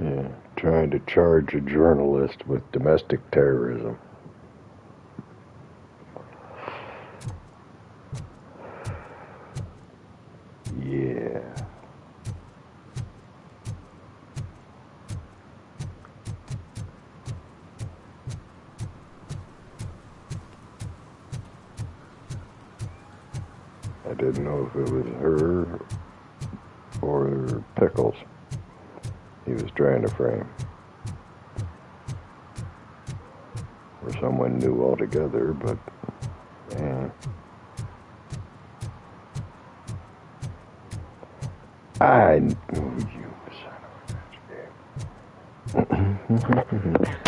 Speaker 1: Yeah, trying to charge a journalist with domestic terrorism. Yeah. I didn't know if it was her or Pickles he was trying to frame. Or someone new altogether, but I knew you, son of a bitch.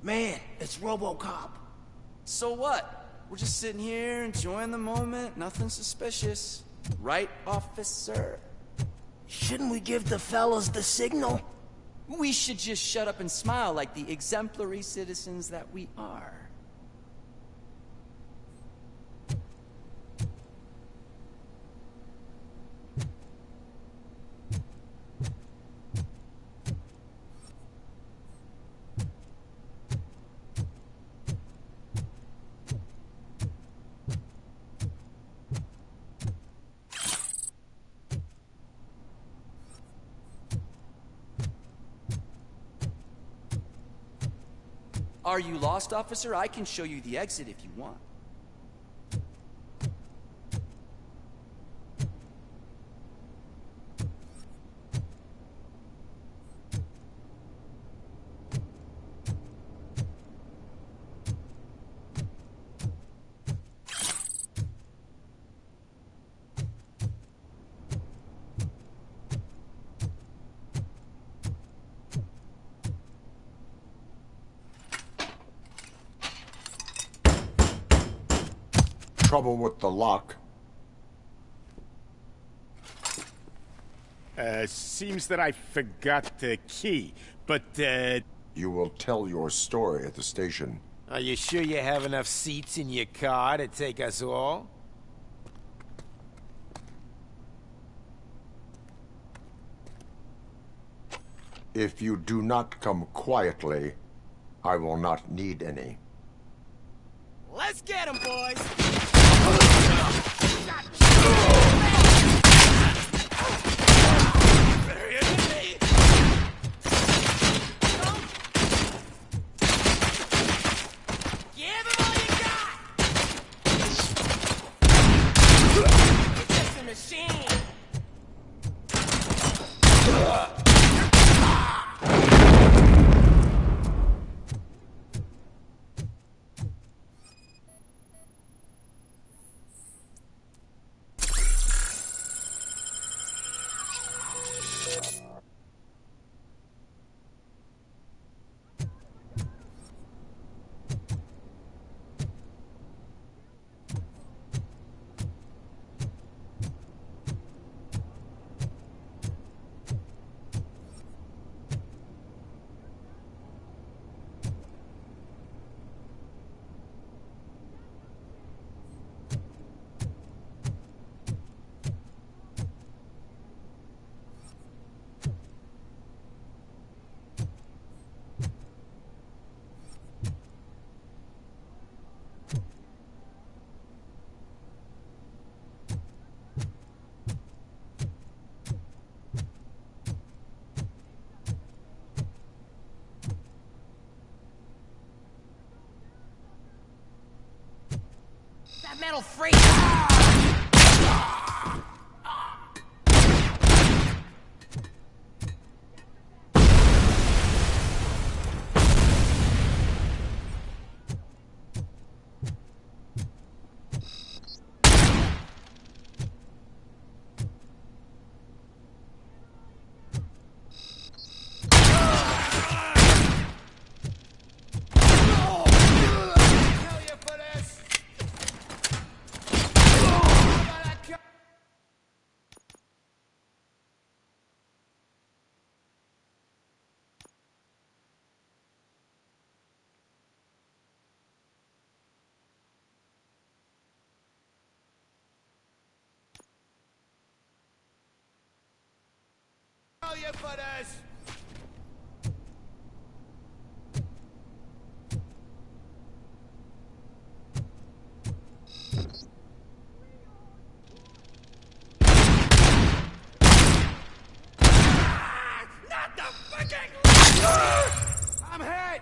Speaker 4: Man, it's RoboCop.
Speaker 12: So what? We're just sitting here enjoying the moment. Nothing suspicious. Right, officer?
Speaker 13: Shouldn't we give the fellas the signal?
Speaker 12: We should just shut up and smile like the exemplary citizens that we are. Are you lost, officer? I can show you the exit if you want.
Speaker 5: Trouble with the lock.
Speaker 8: Seems that I forgot the key, but,
Speaker 5: You will tell your story at the station.
Speaker 4: Are you sure you have enough seats in your car to take us all?
Speaker 5: If you do not come quietly, I will not need any.
Speaker 4: Let's get him, boys!
Speaker 2: metal freak!
Speaker 11: Kill you for this!
Speaker 2: Not the fucking...
Speaker 11: I'm hit!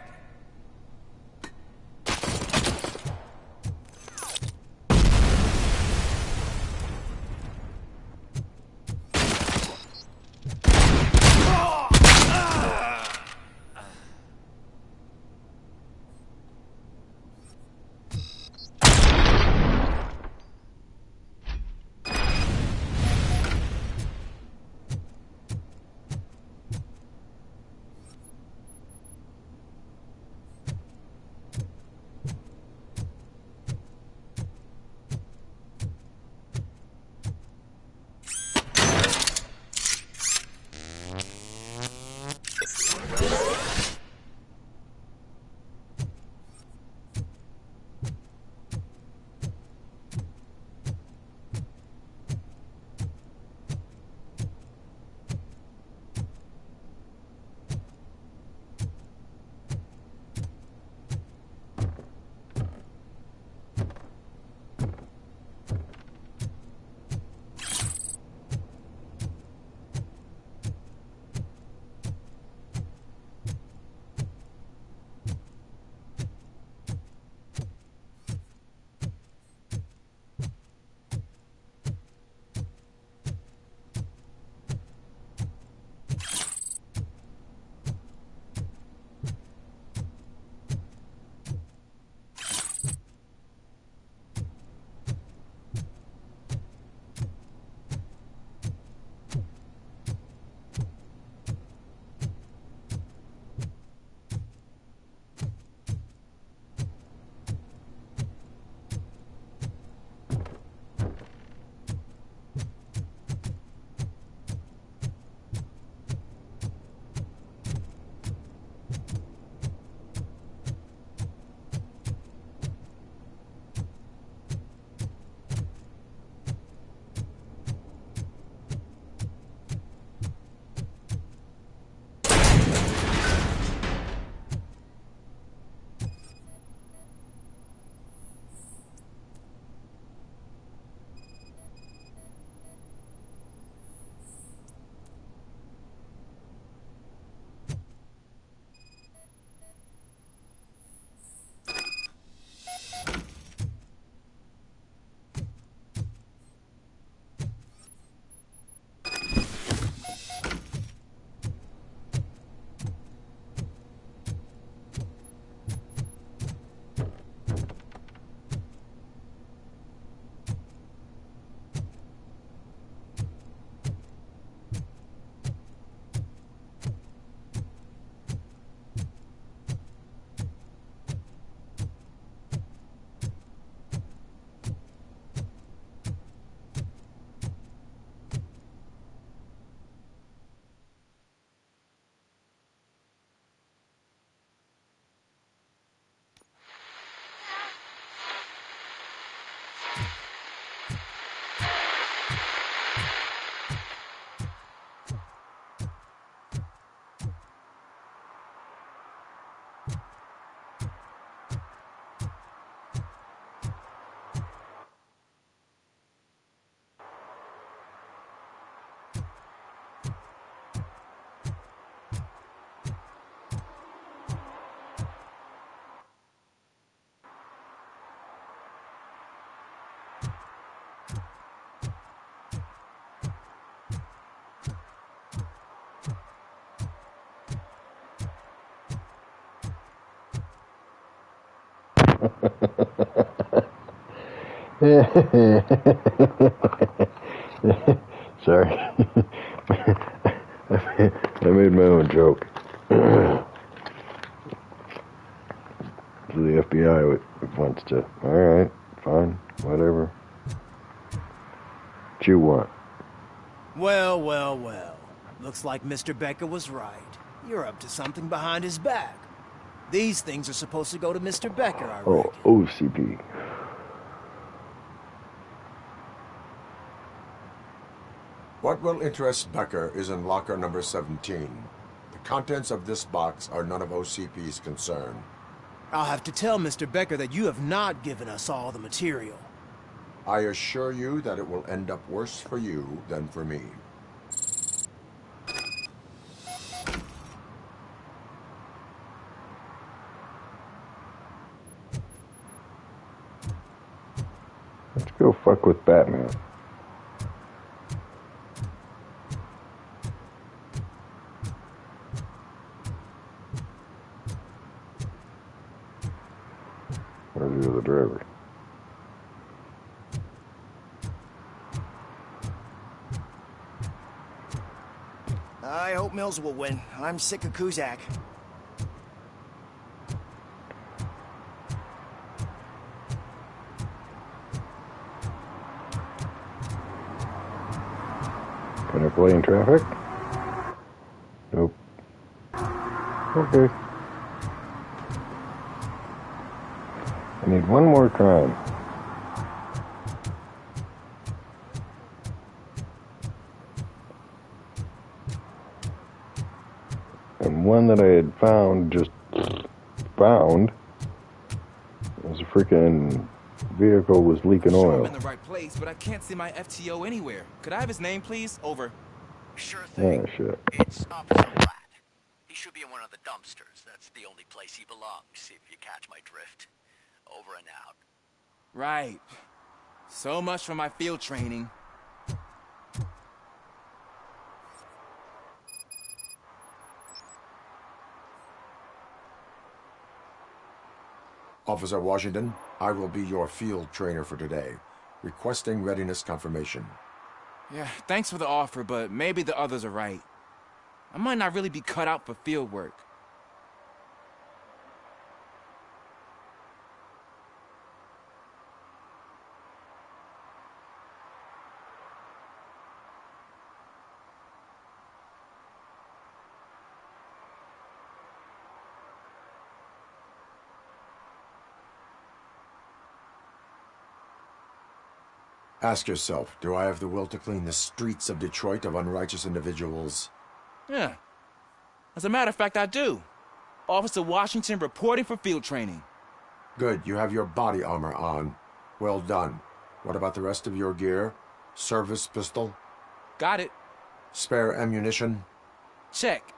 Speaker 1: Sorry. I made my own joke. So the FBI wants to, alright, fine, whatever. What you want?
Speaker 13: Well, well, well. Looks like Mr. Becker was right. You're up to something behind his back. These things are supposed to go to Mr. Becker, I reckon.
Speaker 1: Oh, OCP.
Speaker 5: What will interest Becker is in locker number 17. The contents of this box are none of OCP's concern.
Speaker 13: I'll have to tell Mr. Becker that you have not given us all the material.
Speaker 5: I assure you that it will end up worse for you than for me.
Speaker 1: Let's go fuck with Batman. Where's the other driver?
Speaker 2: I hope Mills will win. I'm sick of Kuzak.
Speaker 1: Can I play in traffic? Nope. Okay. I need one more crime. And one that I had found, just found, was a freaking vehicle was leaking
Speaker 8: Sure,
Speaker 1: oil.
Speaker 8: I'm in the right place, but I can't see my FTO anywhere. Could I have his name, please? Over.
Speaker 2: Sure
Speaker 1: Oh, shit.
Speaker 2: It's Officer Platt. He should be in one of the dumpsters. That's the only place he belongs, if you catch my drift. Over and out.
Speaker 8: Right. So much for my field training.
Speaker 5: Officer Washington, I will be your field trainer for today. Requesting readiness confirmation.
Speaker 8: Yeah, thanks for the offer, but maybe the others are right. I might not really be cut out for field work.
Speaker 5: Ask yourself, do I have the will to clean the streets of Detroit of unrighteous individuals?
Speaker 8: Yeah. As a matter of fact, I do. Officer Washington reporting for field training.
Speaker 5: Good, you have your body armor on. Well done. What about the rest of your gear? Service pistol?
Speaker 8: Got it.
Speaker 5: Spare ammunition?
Speaker 8: Check.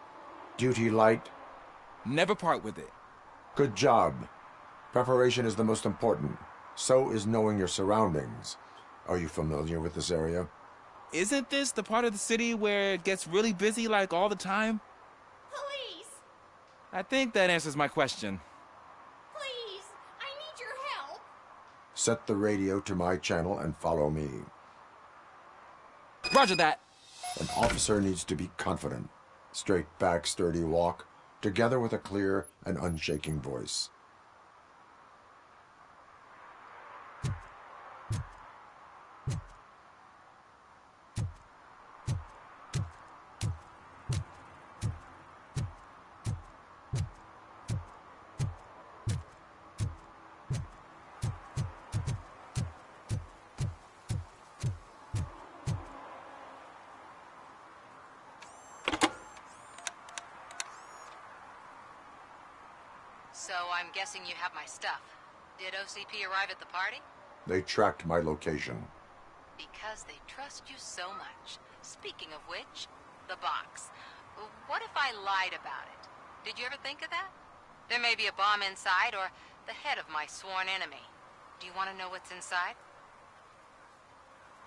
Speaker 5: Duty light?
Speaker 8: Never part with it.
Speaker 5: Good job. Preparation is the most important. So is knowing your surroundings. Are you familiar with this area?
Speaker 8: Isn't this the part of the city where it gets really busy like all the time?
Speaker 21: Police!
Speaker 8: I think that answers my question.
Speaker 21: Please! I need your help!
Speaker 5: Set the radio to my channel and follow me.
Speaker 8: Roger that.
Speaker 5: An officer needs to be confident. Straight back, sturdy walk, together with a clear and unshaking voice.
Speaker 3: So I'm guessing you have my stuff. Did OCP arrive at the party?
Speaker 5: They tracked my location.
Speaker 3: Because they trust you so much. Speaking of which, the box. What if I lied about it? Did you ever think of that? There may be a bomb inside or the head of my sworn enemy. Do you want to know what's inside?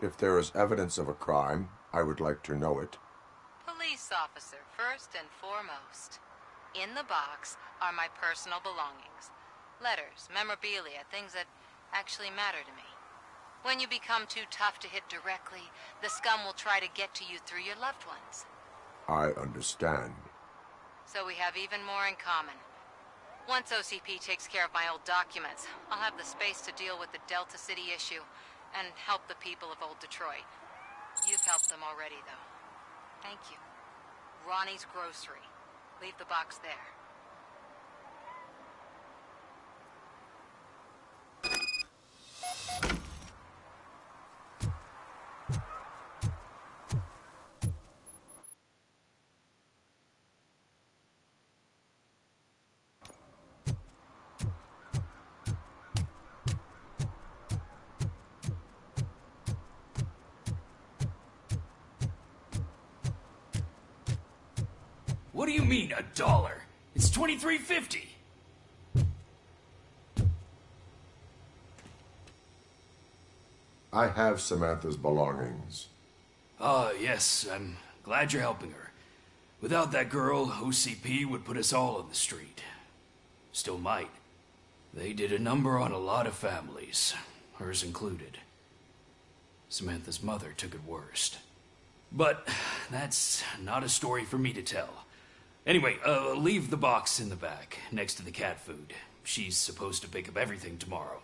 Speaker 5: If there is evidence of a crime, I would like to know it.
Speaker 3: Police officer, first and foremost. In the box are my personal belongings. Letters, memorabilia, things that actually matter to me. When you become too tough to hit directly, the scum will try to get to you through your loved ones.
Speaker 5: I understand.
Speaker 3: So we have even more in common. Once OCP takes care of my old documents, I'll have the space to deal with the Delta City issue and help the people of Old Detroit. You've helped them already, though. Thank you. Ronnie's Grocery. Leave the box there.
Speaker 23: What do you mean, $1? It's $23.50.
Speaker 5: I have Samantha's belongings.
Speaker 23: Ah, yes, I'm glad you're helping her. Without that girl, OCP would put us all on the street. Still might. They did a number on a lot of families, hers included. Samantha's mother took it worst. But that's not a story for me to tell. Anyway, leave the box in the back, next to the cat food. She's supposed to pick up everything tomorrow.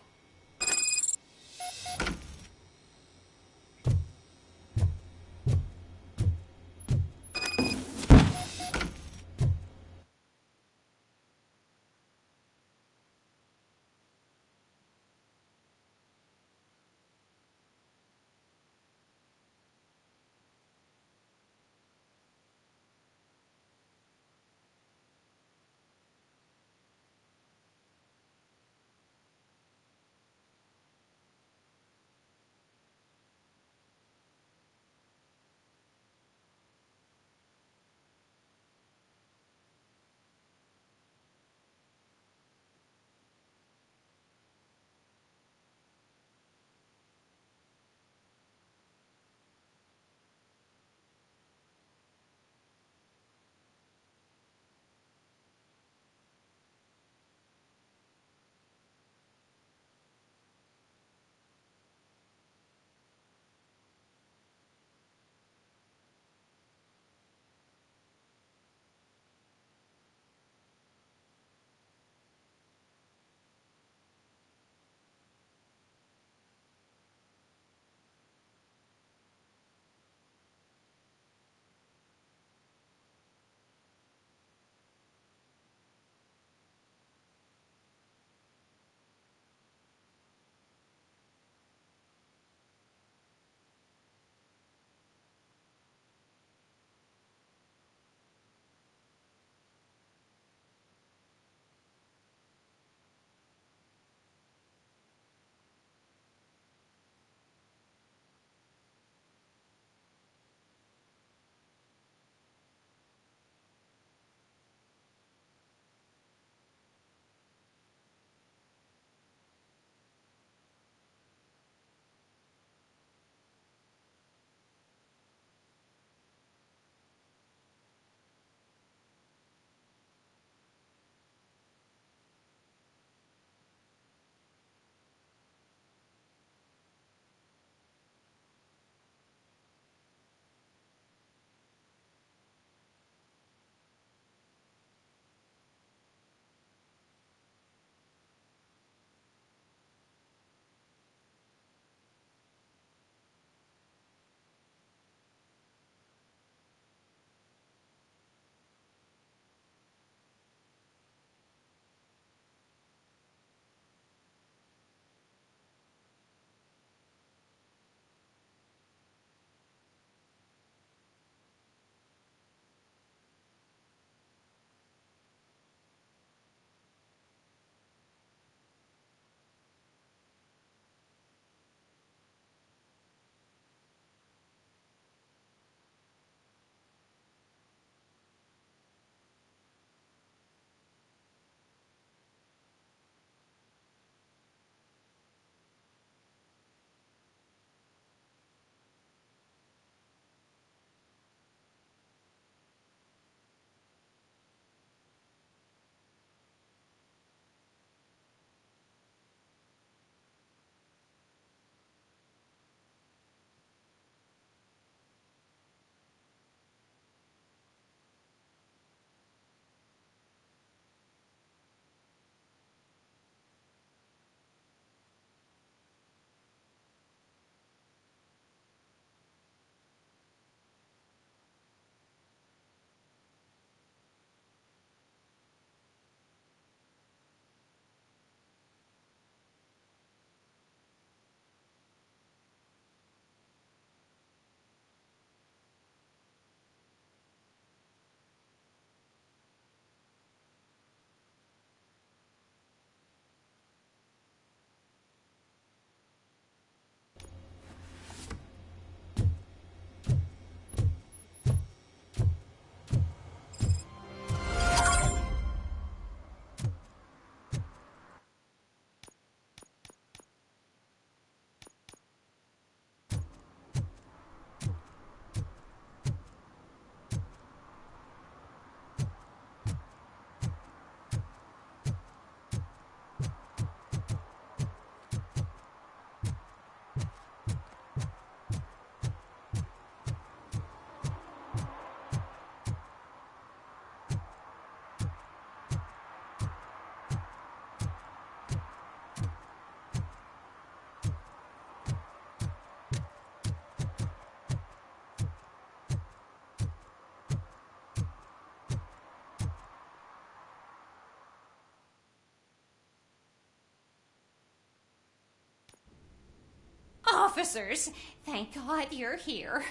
Speaker 21: Officers, thank God you're here.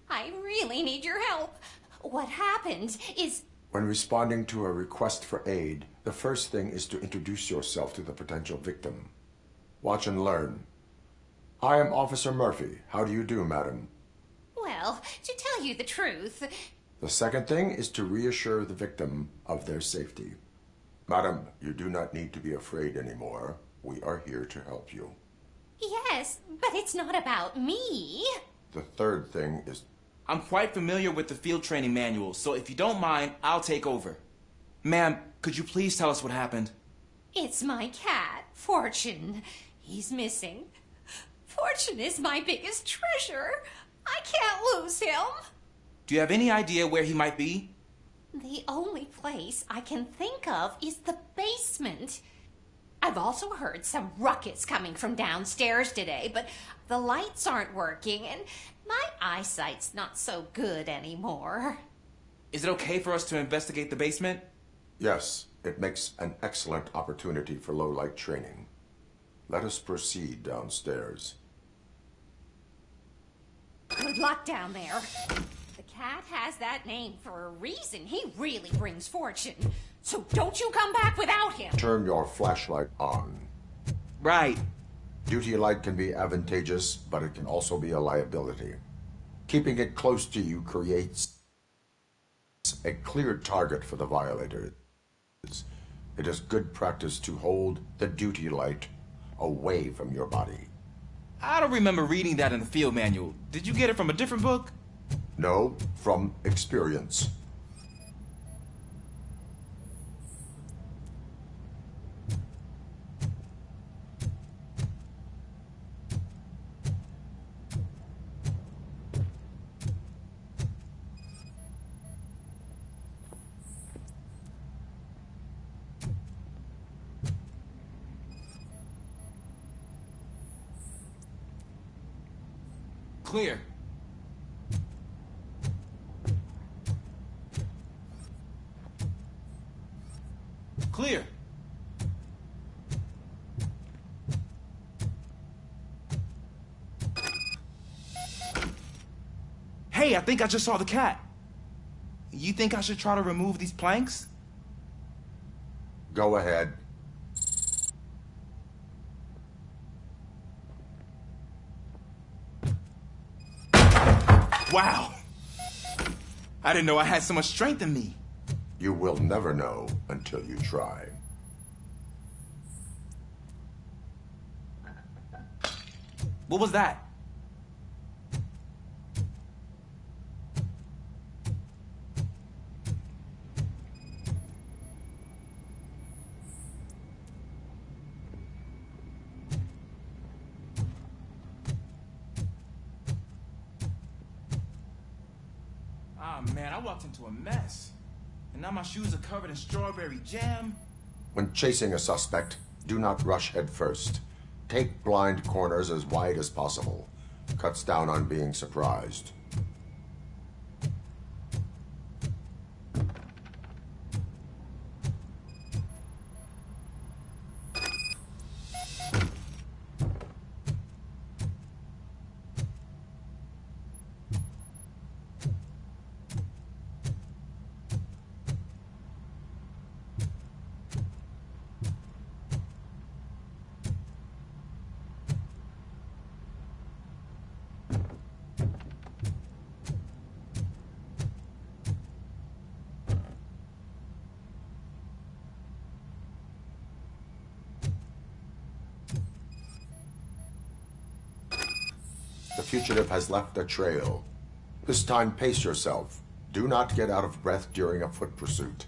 Speaker 21: I really need your help. What happened is...
Speaker 5: When responding to a request for aid, the first thing is to introduce yourself to the potential victim. Watch and learn. I am Officer Murphy. How do you do, madam?
Speaker 21: Well, to tell you the truth...
Speaker 5: The second thing is to reassure the victim of their safety. Madam, you do not need to be afraid anymore. We are here to help you.
Speaker 21: Yes, but it's not about me.
Speaker 5: The third thing is...
Speaker 8: I'm quite familiar with the field training manual, so if you don't mind, I'll take over. Ma'am, could you please tell us what happened?
Speaker 21: It's my cat, Fortune. He's missing. Fortune is my biggest treasure. I can't lose him.
Speaker 8: Do you have any idea where he might be?
Speaker 21: The only place I can think of is the basement. I've also heard some ruckus coming from downstairs today, but the lights aren't working and my eyesight's not so good anymore.
Speaker 8: Is it okay for us to investigate the basement?
Speaker 5: Yes, it makes an excellent opportunity for low-light training. Let us proceed downstairs.
Speaker 21: Good luck down there. The cat has that name for a reason. He really brings fortune. So don't you come back without him.
Speaker 5: Turn your flashlight on.
Speaker 8: Right.
Speaker 5: Duty light can be advantageous, but it can also be a liability. Keeping it close to you creates a clear target for the violators. It is good practice to hold the duty light away from your body.
Speaker 8: I don't remember reading that in the field manual. Did you get it from a different book?
Speaker 5: No, from experience.
Speaker 8: Clear. Clear. Hey, I think I just saw the cat. You think I should try to remove these planks?
Speaker 5: Go ahead.
Speaker 8: Wow. I didn't know I had so much strength in me.
Speaker 5: You will never know until you try.
Speaker 8: What was that? Ah, man, I walked into a mess. And now my shoes are covered in strawberry jam.
Speaker 5: When chasing a suspect, do not rush head first. Take blind corners as wide as possible. Cuts down on being surprised. The fugitive has left a trail. This time, pace yourself. Do not get out of breath during a foot pursuit.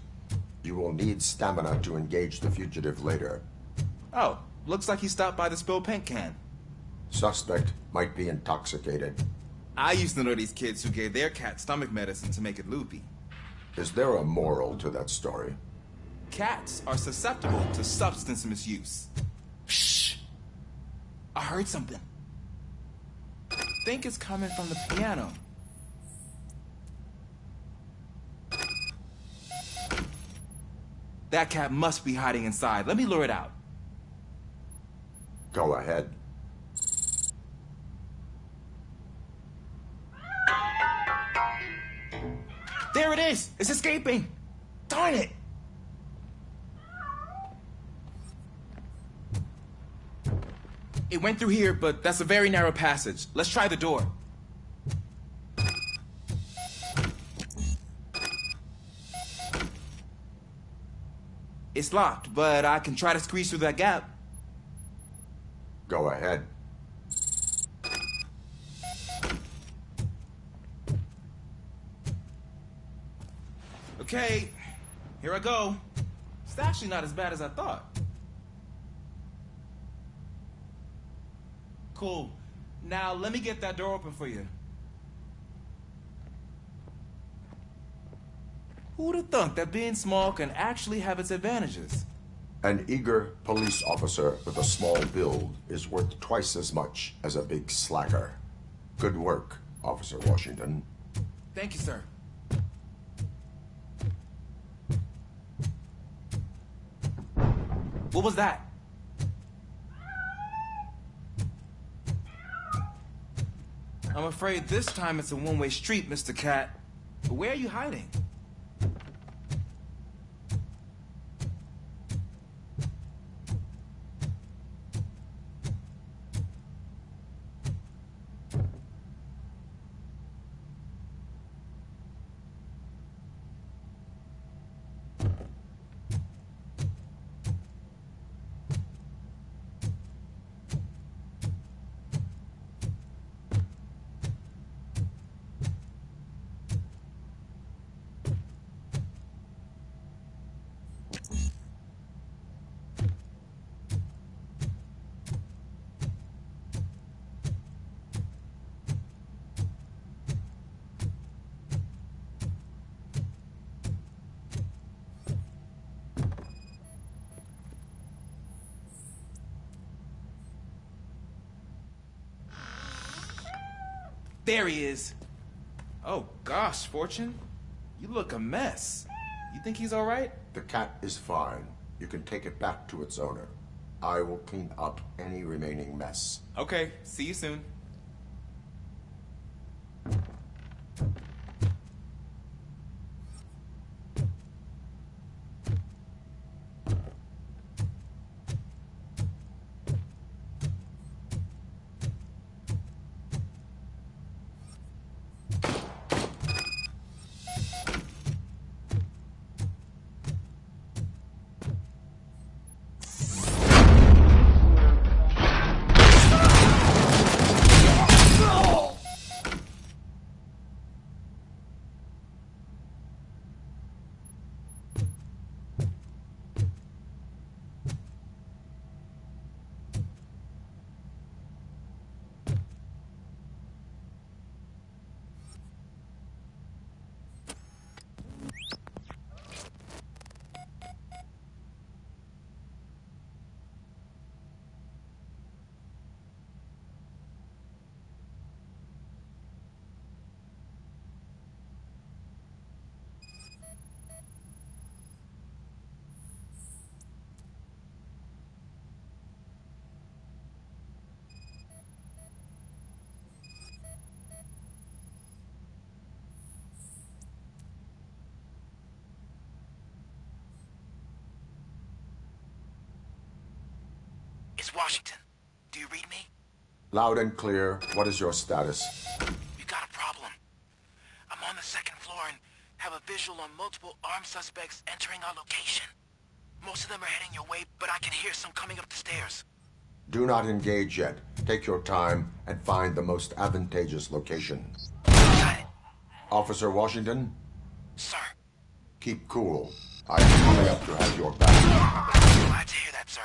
Speaker 5: You will need stamina to engage the fugitive later.
Speaker 8: Oh, looks like he stopped by the spilled paint can.
Speaker 5: Suspect might be intoxicated.
Speaker 8: I used to know these kids who gave their cat stomach medicine to make it loopy.
Speaker 5: Is there a moral to that story?
Speaker 8: Cats are susceptible to substance misuse. Shh! I heard something. I think it's coming from the piano. That cat must be hiding inside. Let me lure it out.
Speaker 5: Go ahead.
Speaker 8: there it is! It's escaping! Darn it! It went through here, but that's a very narrow passage. Let's try the door. It's locked, but I can try to squeeze through that gap.
Speaker 5: Go ahead.
Speaker 8: Okay, here I go. It's actually not as bad as I thought. Cool. Now let me get that door open for you. Who would have thunk that being small can actually have its advantages?
Speaker 5: An eager police officer with a small build is worth twice as much as a big slacker. Good work, Officer Washington.
Speaker 8: Thank you, sir. What was that? I'm afraid this time it's a one-way street, Mr. Cat. But where are you hiding? There he is. Oh gosh, Fortune. You look a mess. You think he's all right?
Speaker 5: The cat is fine. You can take it back to its owner. I will clean up any remaining mess.
Speaker 8: Okay, see you soon.
Speaker 2: It's Washington. Do you read me?
Speaker 5: Loud and clear. What is your status?
Speaker 2: We got a problem. I'm on the second floor and have a visual on multiple armed suspects entering our location. Most of them are heading your way, but I can hear some coming up the stairs.
Speaker 5: Do not engage yet. Take your time and find the most advantageous location.
Speaker 2: Got it.
Speaker 5: Officer Washington?
Speaker 2: Sir.
Speaker 5: Keep cool. I am coming up to have your back.
Speaker 2: Glad to hear that, sir.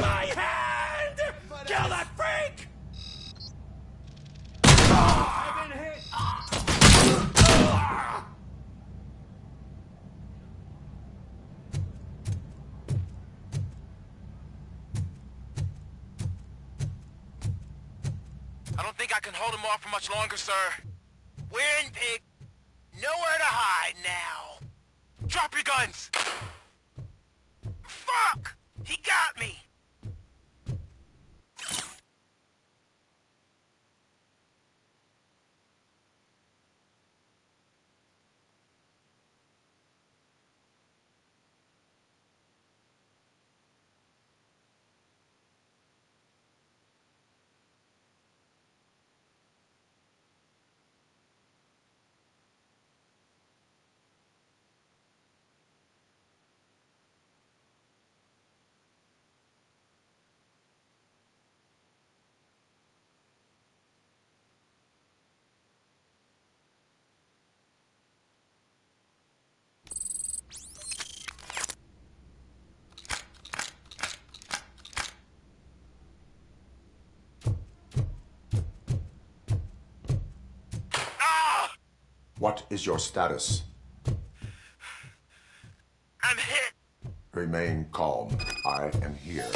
Speaker 12: My hand! Kill that freak!
Speaker 8: I've been hit!
Speaker 2: I don't think I can hold him off for much longer, sir. We're in, pig. Nowhere to hide now. Drop your guns! Fuck! He got me!
Speaker 5: What is your status?
Speaker 2: I'm hit.
Speaker 5: Remain calm. I am here.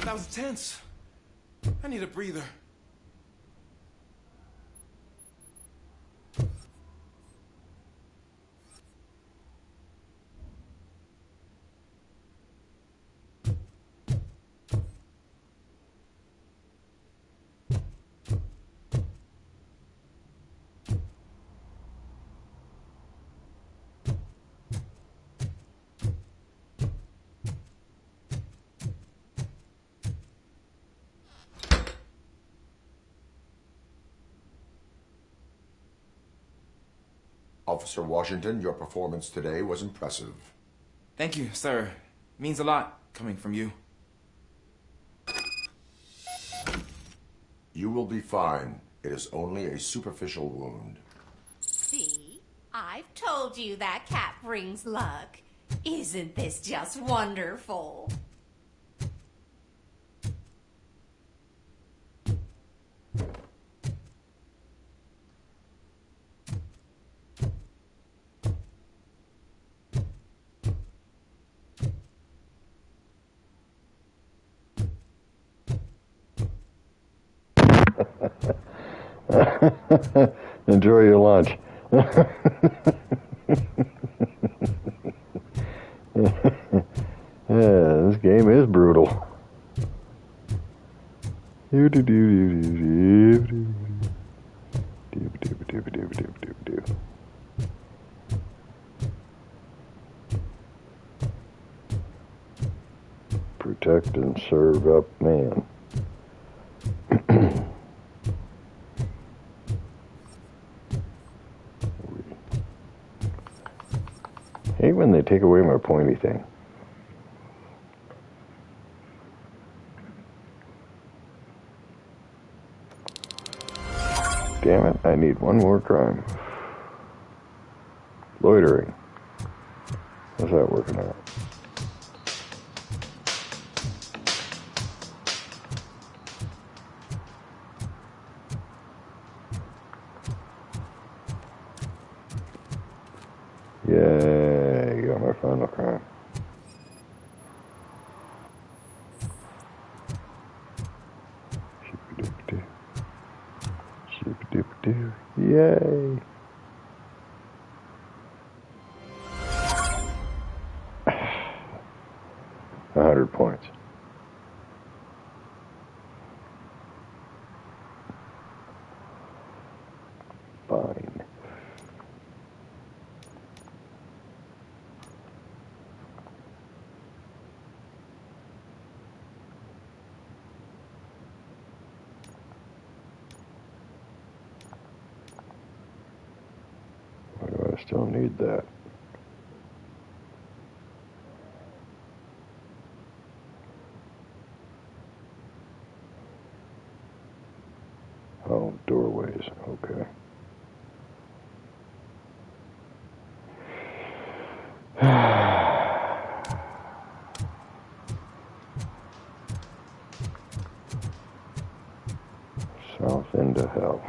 Speaker 8: That was tense. I need a breather.
Speaker 5: Officer Washington, your performance today was impressive.
Speaker 8: Thank you, sir. Means a lot coming from you.
Speaker 5: You will be fine. It is only a superficial wound.
Speaker 21: See? I've told you that cat brings luck. Isn't this just wonderful?
Speaker 1: Enjoy your lunch. Yeah, this game is brutal. Protect and serve up man. Hate when they take away my pointy thing. Damn it, I need one more crime. Loitering. How's that working out? final crime. Shoo-ba-doo-ba-doo. Shoo-ba-doo-ba-doo. Yay! $100 points. Fine. Why do I still need that? Oh, doorways. Okay. South into hell.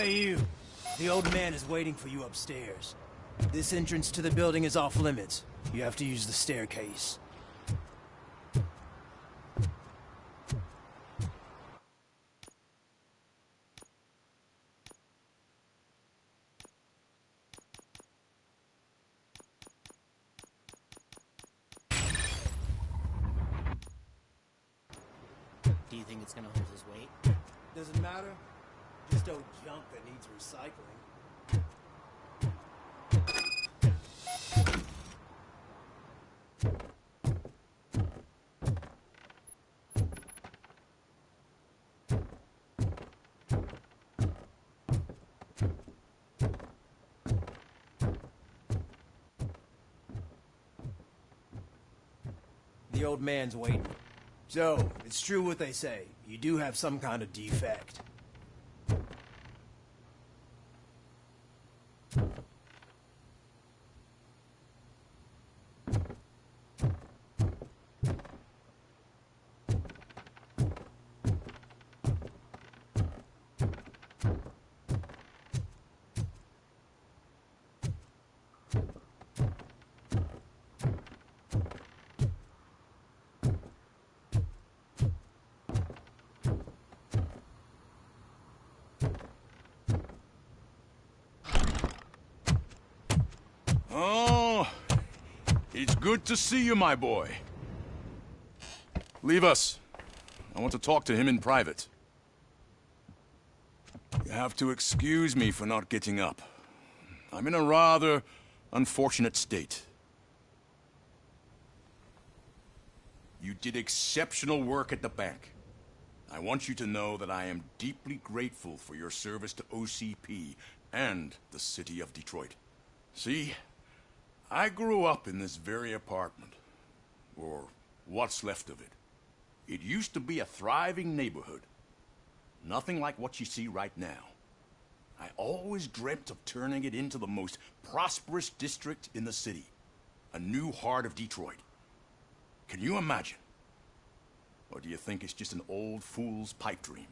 Speaker 13: Hey, you. The old man is waiting for you upstairs. This entrance to the building is off limits. You have to use the staircase.
Speaker 15: Do you think it's gonna hold his weight?
Speaker 13: Doesn't matter. Just old junk that needs recycling. The old man's waiting. So, it's true what they say. You do have some kind of defect.
Speaker 16: It's good to see you, my boy. Leave us. I want to talk to him in private. You have to excuse me for not getting up. I'm in a rather unfortunate state. You did exceptional work at the bank. I want you to know that I am deeply grateful for your service to OCP and the city of Detroit. See, I grew up in this very apartment, or what's left of it. It used to be a thriving neighborhood. Nothing like what you see right now. I always dreamt of turning it into the most prosperous district in the city. A new heart of Detroit. Can you imagine? Or do you think it's just an old fool's pipe dream?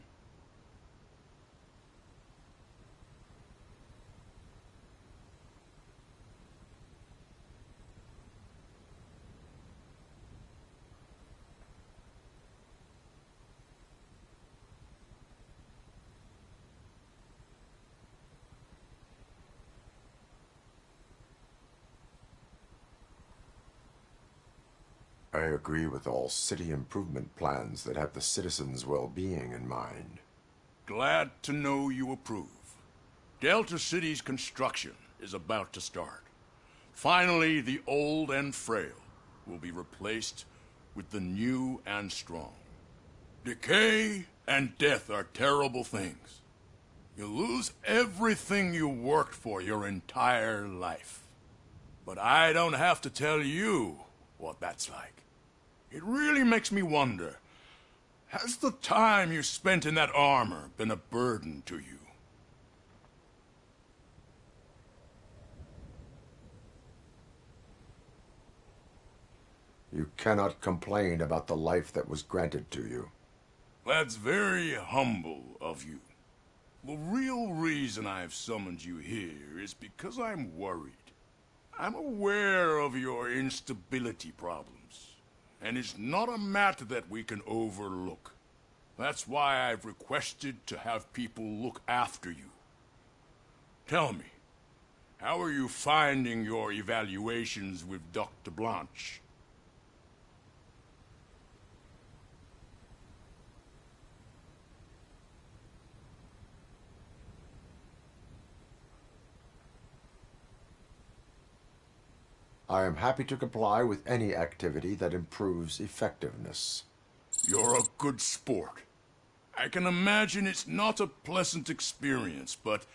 Speaker 5: I agree with all city improvement plans that have the citizens' well-being in mind.
Speaker 16: Glad to know you approve. Delta City's construction is about to start. Finally, the old and frail will be replaced with the new and strong. Decay and death are terrible things. You lose everything you worked for your entire life. But I don't have to tell you what that's like. It really makes me wonder, has the time you spent in that armor been a burden to you?
Speaker 5: You cannot complain about the life that was granted to you.
Speaker 16: That's very humble of you. The real reason I've summoned you here is because I'm worried. I'm aware of your instability problems, and it's not a matter that we can overlook. That's why I've requested to have people look after you. Tell me, how are you finding your evaluations with Dr. Blanche?
Speaker 5: I am happy to comply with any activity that improves effectiveness.
Speaker 16: You're a good sport. I can imagine it's not a pleasant experience, but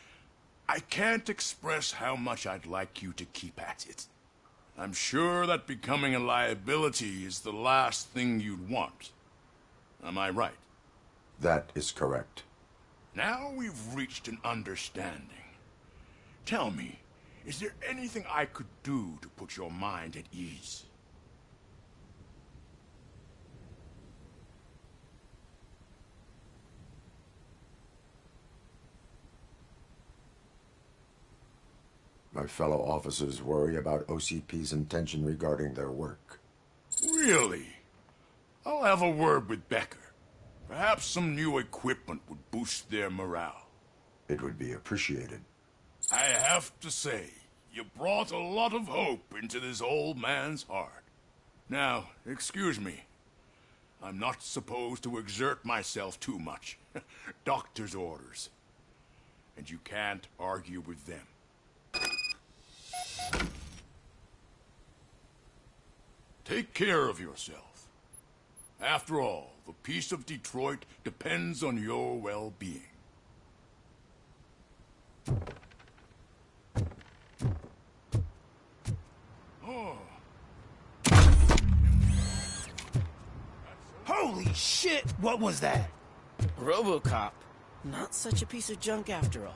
Speaker 16: I can't express how much I'd like you to keep at it. I'm sure that becoming a liability is the last thing you'd want. Am I right?
Speaker 5: That is correct.
Speaker 16: Now we've reached an understanding. Tell me, is there anything I could do to put your mind at ease?
Speaker 5: My fellow officers worry about OCP's intention regarding their work.
Speaker 16: Really? I'll have a word with Becker. Perhaps some new equipment would boost their morale.
Speaker 5: It would be appreciated.
Speaker 16: I have to say, you brought a lot of hope into this old man's heart. Now, excuse me. I'm not supposed to exert myself too much. Doctor's orders. And you can't argue with them. Take care of yourself. After all, the peace of Detroit depends on your well-being.
Speaker 13: Oh. Holy shit! What was that?
Speaker 15: RoboCop. Not such a piece of junk after all.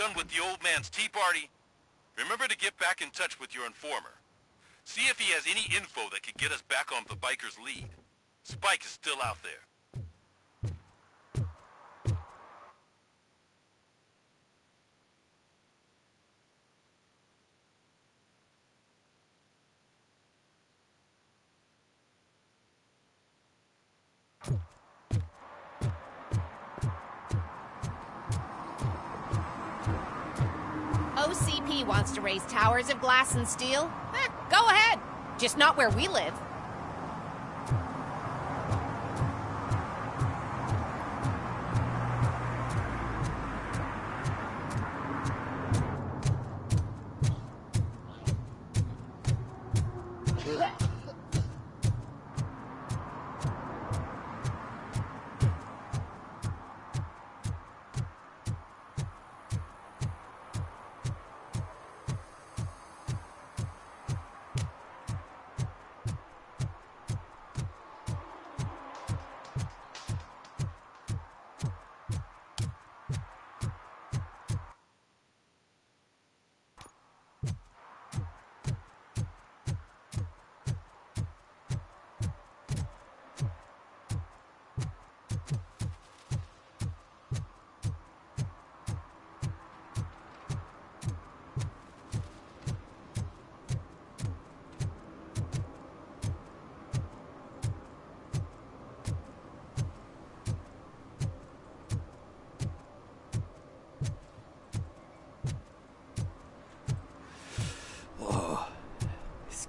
Speaker 18: done with the old man's tea party, remember to get back in touch with your informer. See if he has any info that could get us back on the biker's lead. Spike is still out there.
Speaker 21: OCP wants to raise towers of glass and steel? Go ahead. Just not where we live.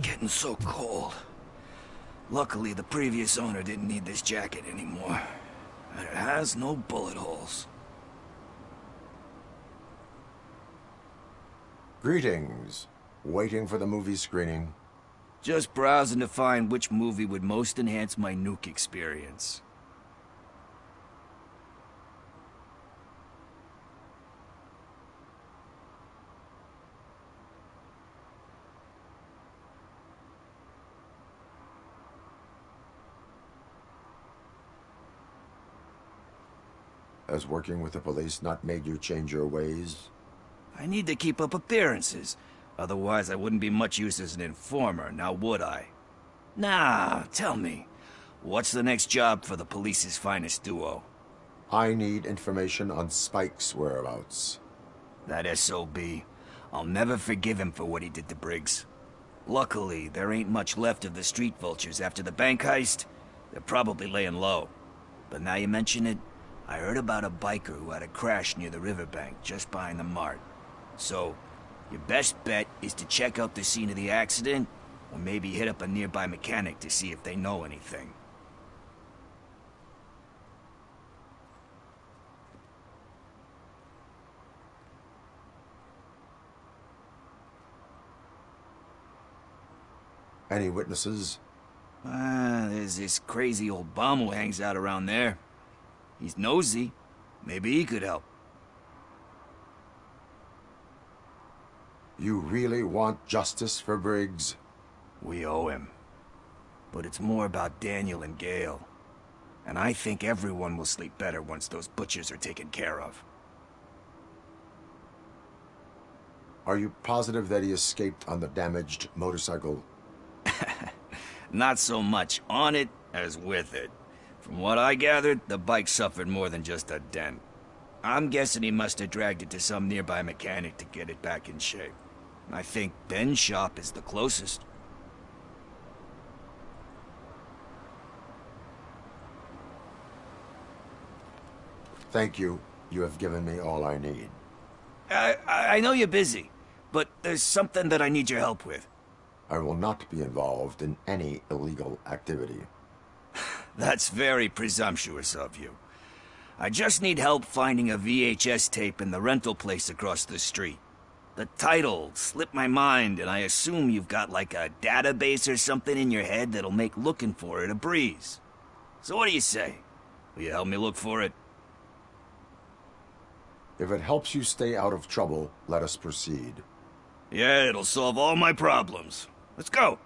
Speaker 23: Getting so cold. Luckily, the previous owner didn't need this jacket anymore. And it has no bullet holes.
Speaker 5: Greetings. Waiting for the movie screening.
Speaker 23: Just browsing to find which movie would most enhance my nuke experience.
Speaker 5: Has working with the police not made you change your ways?
Speaker 23: I need to keep up appearances. Otherwise, I wouldn't be much use as an informer, now would I? Nah, tell me. What's the next job for the police's finest duo?
Speaker 5: I need information on Spike's whereabouts.
Speaker 23: That SOB. I'll never forgive him for what he did to Briggs. Luckily, there ain't much left of the street vultures after the bank heist. They're probably laying low. But now you mention it, I heard about a biker who had a crash near the riverbank just behind the mart. So, your best bet is to check out the scene of the accident, or maybe hit up a nearby mechanic to see if they know anything.
Speaker 5: Any witnesses?
Speaker 23: There's this crazy old bum who hangs out around there. He's nosy. Maybe he could help.
Speaker 5: You really want justice for Briggs?
Speaker 23: We owe him. But it's more about Daniel and Gale. And I think everyone will sleep better once those butchers are taken care of.
Speaker 5: Are you positive that he escaped on the damaged motorcycle?
Speaker 23: Not so much on it as with it. From what I gathered, the bike suffered more than just a dent. I'm guessing he must have dragged it to some nearby mechanic to get it back in shape. I think Ben's shop is the closest.
Speaker 5: Thank you. You have given me all I need.
Speaker 23: I know you're busy, but there's something that I need your help with.
Speaker 5: I will not be involved in any illegal activity.
Speaker 23: That's very presumptuous of you. I just need help finding a VHS tape in the rental place across the street. The title slipped my mind, and I assume you've got like a database or something in your head that'll make looking for it a breeze. So what do you say? Will you help me look for it?
Speaker 5: If it helps you stay out of trouble, let us proceed.
Speaker 23: Yeah, it'll solve all my problems. Let's go.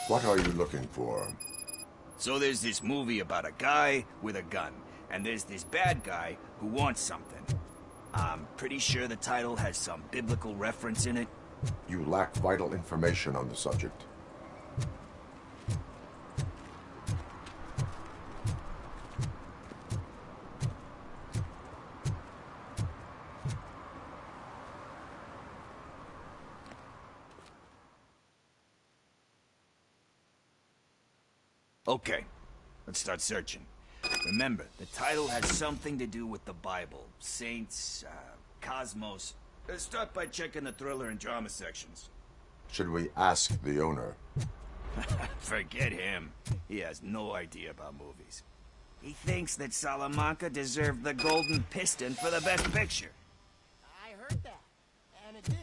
Speaker 5: What are you looking for?
Speaker 23: So there's this movie about a guy with a gun,
Speaker 17: and there's this bad guy who wants something. I'm pretty sure the title has some biblical reference in it.
Speaker 5: You lack vital information on the subject.
Speaker 17: Okay, let's start searching. Remember, the title has something to do with the Bible. Saints, cosmos. Start by checking the thriller and drama sections.
Speaker 5: Should we ask the owner?
Speaker 17: Forget him. He has no idea about movies. He thinks that Salamanca deserved the Golden Piston for the Best Picture.
Speaker 13: I heard that, and it did.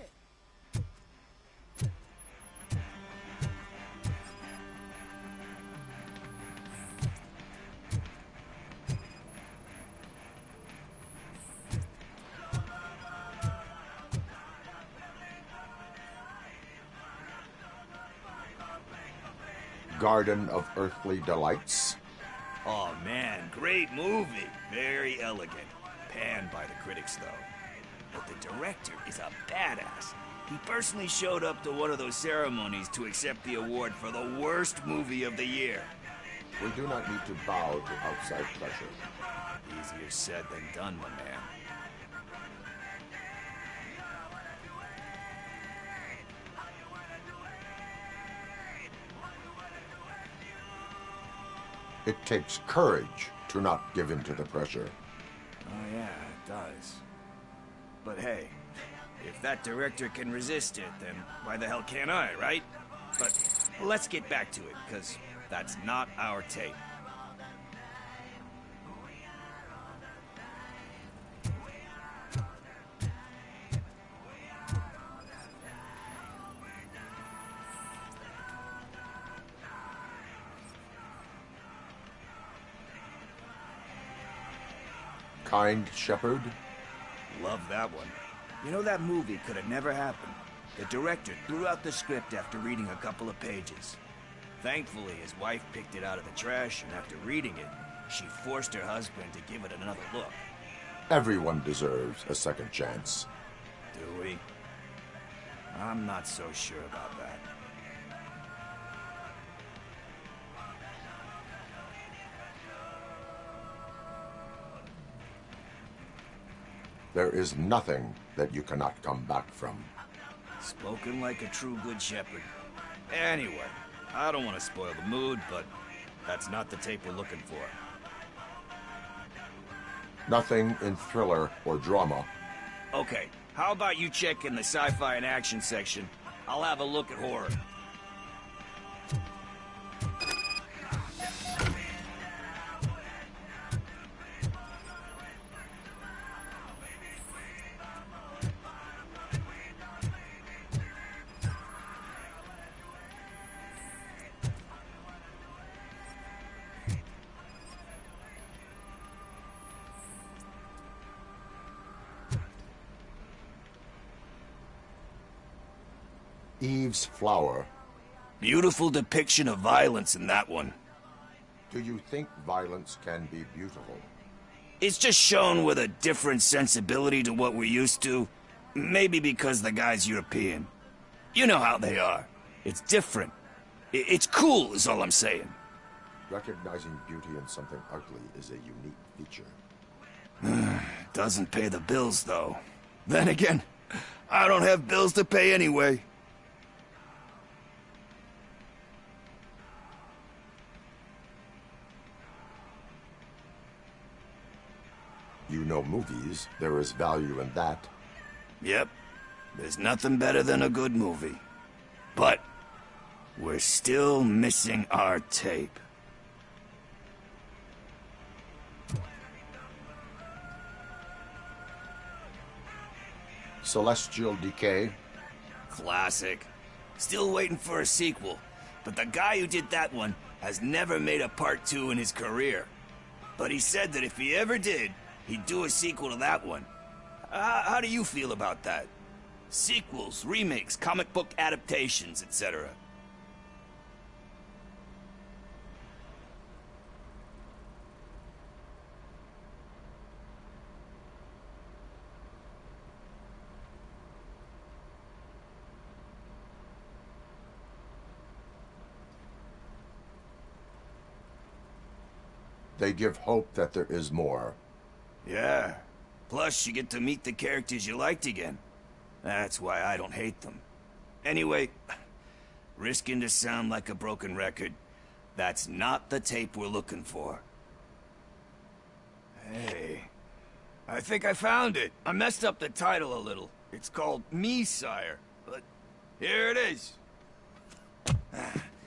Speaker 5: Garden of Earthly Delights?
Speaker 17: Oh man, great movie. Very elegant. Panned by the critics though. But the director is a badass. He personally showed up to one of those ceremonies to accept the award for the worst movie of the year.
Speaker 5: We do not need to bow to outside pressure.
Speaker 17: Easier said than done, my man.
Speaker 5: It takes courage to not give in to the pressure.
Speaker 17: Oh yeah, it does. But hey, if that director can resist it, then why the hell can't I, right? But let's get back to it, because that's not our tape.
Speaker 5: Kind Shepherd?
Speaker 17: Love that one. You know, that movie could have never happened. The director threw out the script after reading a couple of pages. Thankfully, his wife picked it out of the trash, and after reading it, she forced her husband to give it another look.
Speaker 5: Everyone deserves a second chance.
Speaker 17: Do we? I'm not so sure about that.
Speaker 5: There is nothing that you cannot come back from.
Speaker 17: Spoken like a true good shepherd. Anyway, I don't want to spoil the mood, but that's not the tape we're looking for.
Speaker 5: Nothing in thriller or drama.
Speaker 17: Okay, how about you check in the sci-fi and action section? I'll have a look at horror.
Speaker 5: Eve's Flower.
Speaker 17: Beautiful depiction of violence in that one.
Speaker 5: Do you think violence can be beautiful?
Speaker 17: It's just shown with a different sensibility to what we're used to. Maybe because the guy's European. You know how they are. It's different. It's cool, is all I'm saying.
Speaker 5: Recognizing beauty in something ugly is a unique feature.
Speaker 17: Doesn't pay the bills, though. Then again, I don't have bills to pay anyway.
Speaker 5: You know movies. There is value in that.
Speaker 17: Yep. There's nothing better than a good movie. But we're still missing our tape.
Speaker 5: Celestial Decay.
Speaker 17: Classic. Still waiting for a sequel. But the guy who did that one has never made a part 2 in his career. But he said that if he ever did, he'd do a sequel to that one. How do you feel about that? Sequels, remakes, comic book adaptations, etc.
Speaker 5: they give hope that there is more.
Speaker 17: Yeah. Plus, you get to meet the characters you liked again. That's why I don't hate them. Anyway, risking to sound like a broken record, that's not the tape we're looking for. Hey, I think I found it. I messed up the title a little. It's called Me, Sire, but here it is.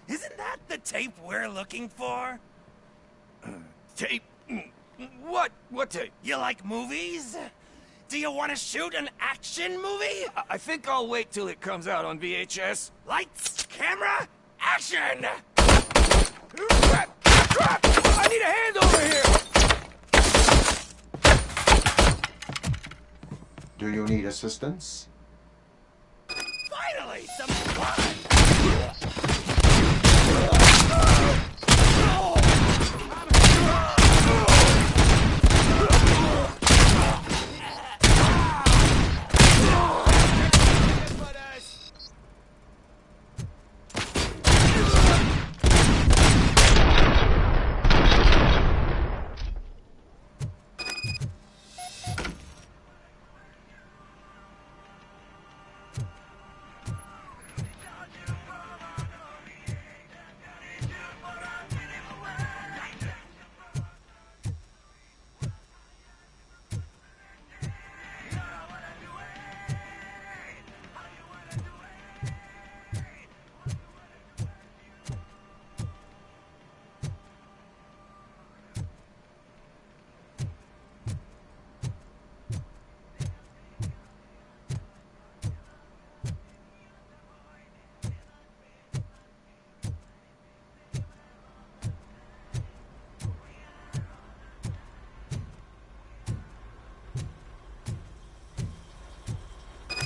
Speaker 7: Isn't that the tape we're looking for?
Speaker 17: Tape? What? What tape?
Speaker 7: You like movies? Do you want to shoot an action movie?
Speaker 17: I think I'll wait till it comes out on VHS.
Speaker 7: Lights, camera, action!
Speaker 17: Crap! Crap! I need a hand over here!
Speaker 5: Do you need assistance?
Speaker 7: Finally, some blood!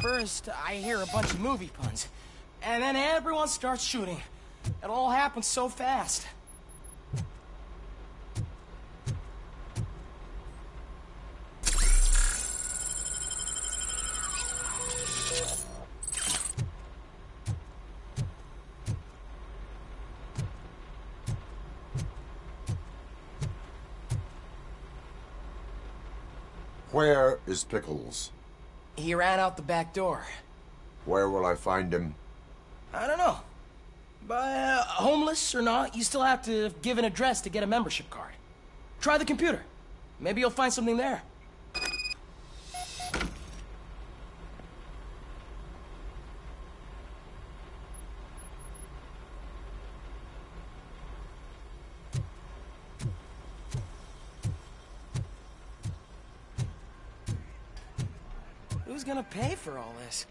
Speaker 19: First, I hear a bunch of movie puns, and then everyone starts shooting. It all happens so fast.
Speaker 5: Where is Pickles?
Speaker 19: He ran out the back door.
Speaker 5: Where will I find him?
Speaker 19: I don't know. But homeless or not, you still have to give an address to get a membership card. Try the computer. Maybe you'll find something there. Who's gonna pay for all this?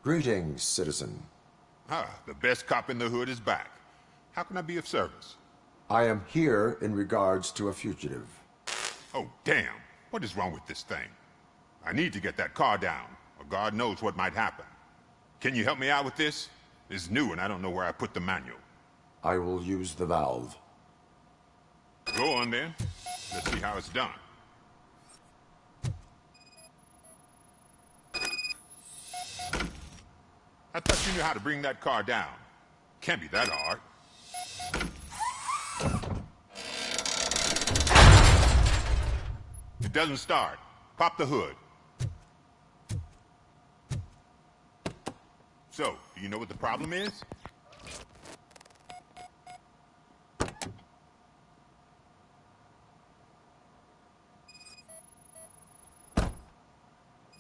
Speaker 5: Greetings, citizen.
Speaker 20: Ah, the best cop in the hood is back. How can I be of service?
Speaker 5: I am here in regards to a fugitive.
Speaker 20: Oh, damn. What is wrong with this thing? I need to get that car down, or God knows what might happen. Can you help me out with this? It's new and I don't know where I put the manual.
Speaker 5: I will use the valve.
Speaker 20: Go on then. Let's see how it's done. I thought you knew how to bring that car down. Can't be that hard. It doesn't start. Pop the hood. So, do you know what the problem is?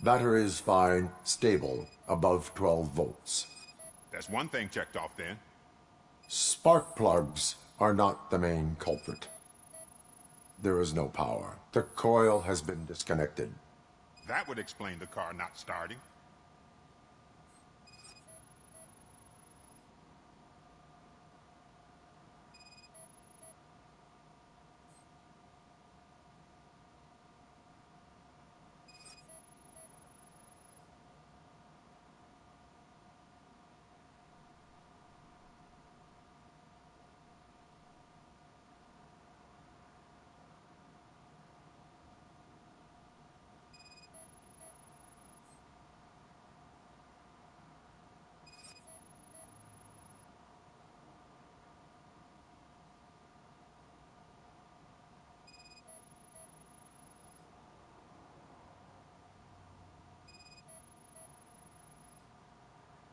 Speaker 5: Battery is fine, stable, above 12 volts.
Speaker 20: That's one thing checked off then.
Speaker 5: Spark plugs are not the main culprit. There is no power. The coil has been disconnected.
Speaker 20: That would explain the car not starting.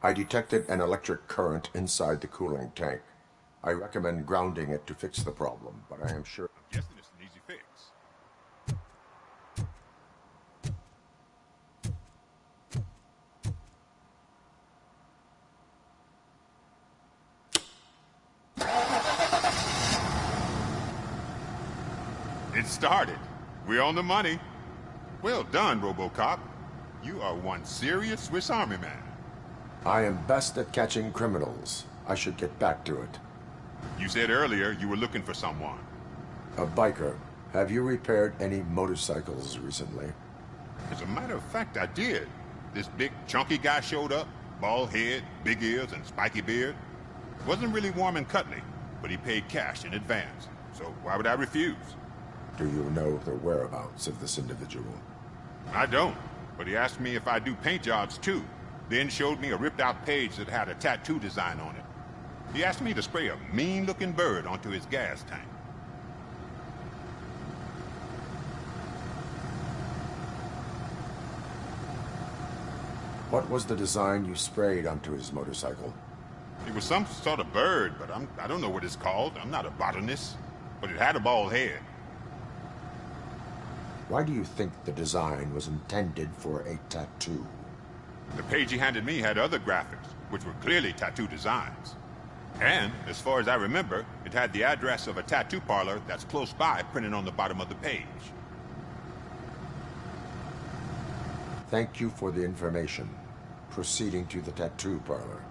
Speaker 5: I detected an electric current inside the cooling tank. I recommend grounding it to fix the problem, but I am sure...
Speaker 20: I'm guessing it's an easy fix. It started. We're on the money. Well done, RoboCop. You are one serious Swiss Army man.
Speaker 5: I am best at catching criminals. I should get back to it.
Speaker 20: You said earlier you were looking for someone.
Speaker 5: A biker. Have you repaired any motorcycles recently?
Speaker 20: As a matter of fact, I did. This big, chunky guy showed up. Bald head, big ears, and spiky beard. Wasn't really warm and cuddly, but he paid cash in advance. So why would I refuse?
Speaker 5: Do you know the whereabouts of this individual?
Speaker 20: I don't, but he asked me if I do paint jobs too. Then showed me a ripped-out page that had a tattoo design on it. He asked me to spray a mean-looking bird onto his gas tank.
Speaker 5: What was the design you sprayed onto his motorcycle?
Speaker 20: It was some sort of bird, but I don't know what it's called. I'm not a botanist. But it had a bald head.
Speaker 5: Why do you think the design was intended for a tattoo?
Speaker 20: The page he handed me had other graphics, which were clearly tattoo designs. And, as far as I remember, it had the address of a tattoo parlor that's close by printed on the bottom of the page.
Speaker 5: Thank you for the information. Proceeding to the tattoo parlor.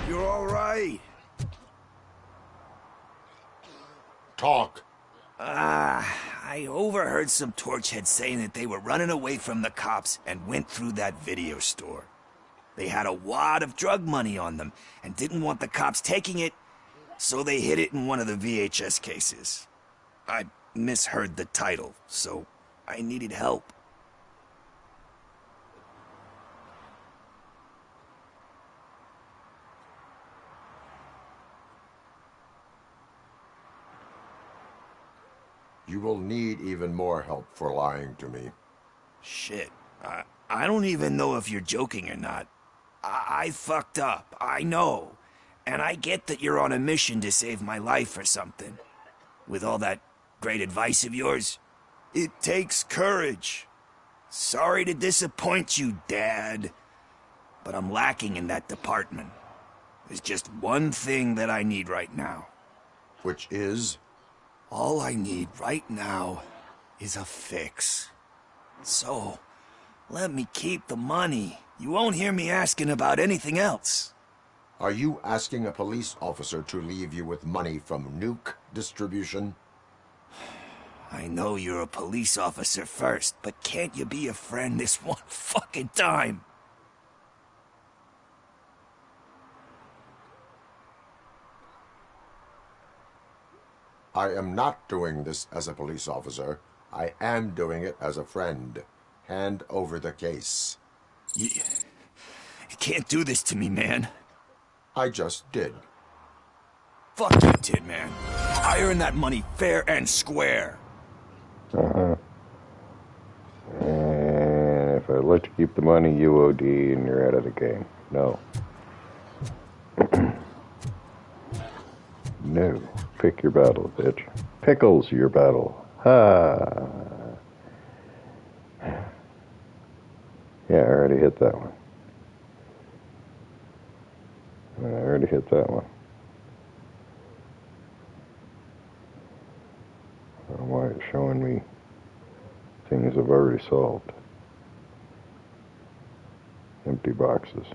Speaker 17: You're all right.
Speaker 5: Talk.
Speaker 17: I overheard some torchheads saying that they were running away from the cops and went through that video store. They had a wad of drug money on them and didn't want the cops taking it, so they hid it in one of the VHS cases. I misheard the title, so I needed help.
Speaker 5: You will need even more help for lying to me.
Speaker 17: Shit. I don't even know if you're joking or not. I fucked up, I know. And I get that you're on a mission to save my life or something. With all that great advice of yours, it takes courage. Sorry to disappoint you, Dad. But I'm lacking in that department. There's just one thing that I need right now.
Speaker 5: Which is?
Speaker 17: All I need right now is a fix. So, let me keep the money. You won't hear me asking about anything else.
Speaker 5: Are you asking a police officer to leave you with money from nuke distribution?
Speaker 17: I know you're a police officer first, but can't you be a friend this one fucking time?
Speaker 5: I am not doing this as a police officer. I am doing it as a friend. Hand over the case.
Speaker 17: You can't do this to me, man.
Speaker 5: I just did.
Speaker 17: Fuck you, Tin Man. I earned that money fair and square.
Speaker 1: Uh-huh. And if I let you keep the money, you OD and you're out of the game. No. No. Pick your battle, bitch. Pickles your battle. Ha! Yeah, I already hit that one. I already hit that one. I don't know why it's showing me things I've already solved. Empty boxes.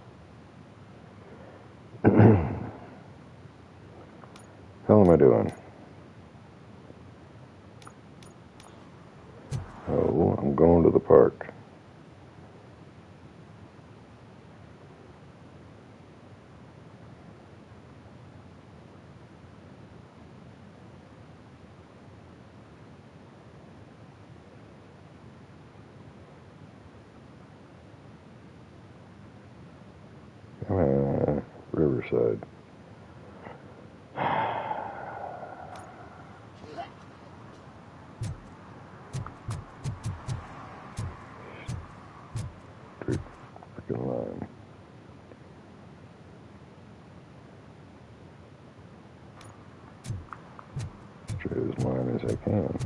Speaker 1: Hell am I doing? Oh, I'm going to the park. Riverside. Straight freaking line. Straight as line as I can.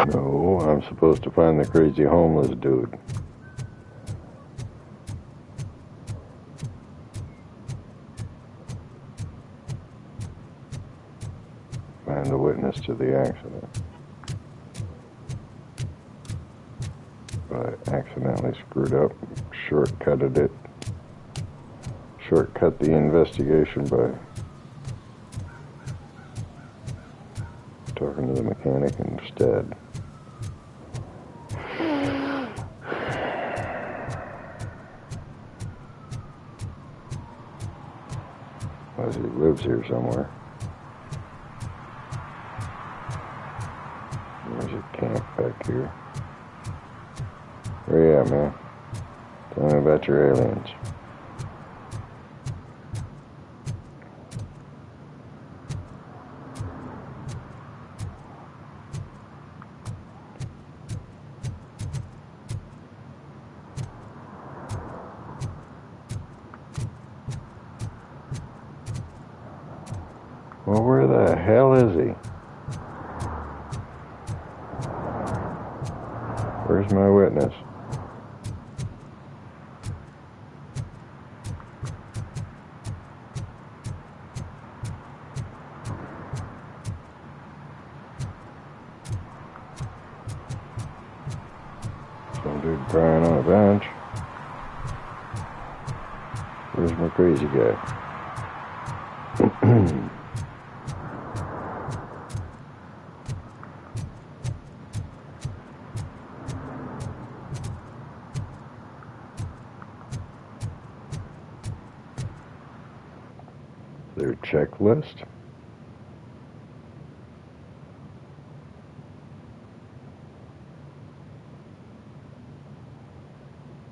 Speaker 1: No, I'm supposed to find the crazy homeless dude. Find the witness to the accident. But I accidentally screwed up, shortcut the investigation by talking to the mechanic instead. Unless he lives here somewhere. There's a camp back here. Where you at, man? Tell me about your aliens. Well, where the hell is he? Where's my witness? Some dude crying on a bench. Where's my crazy guy? Their checklist.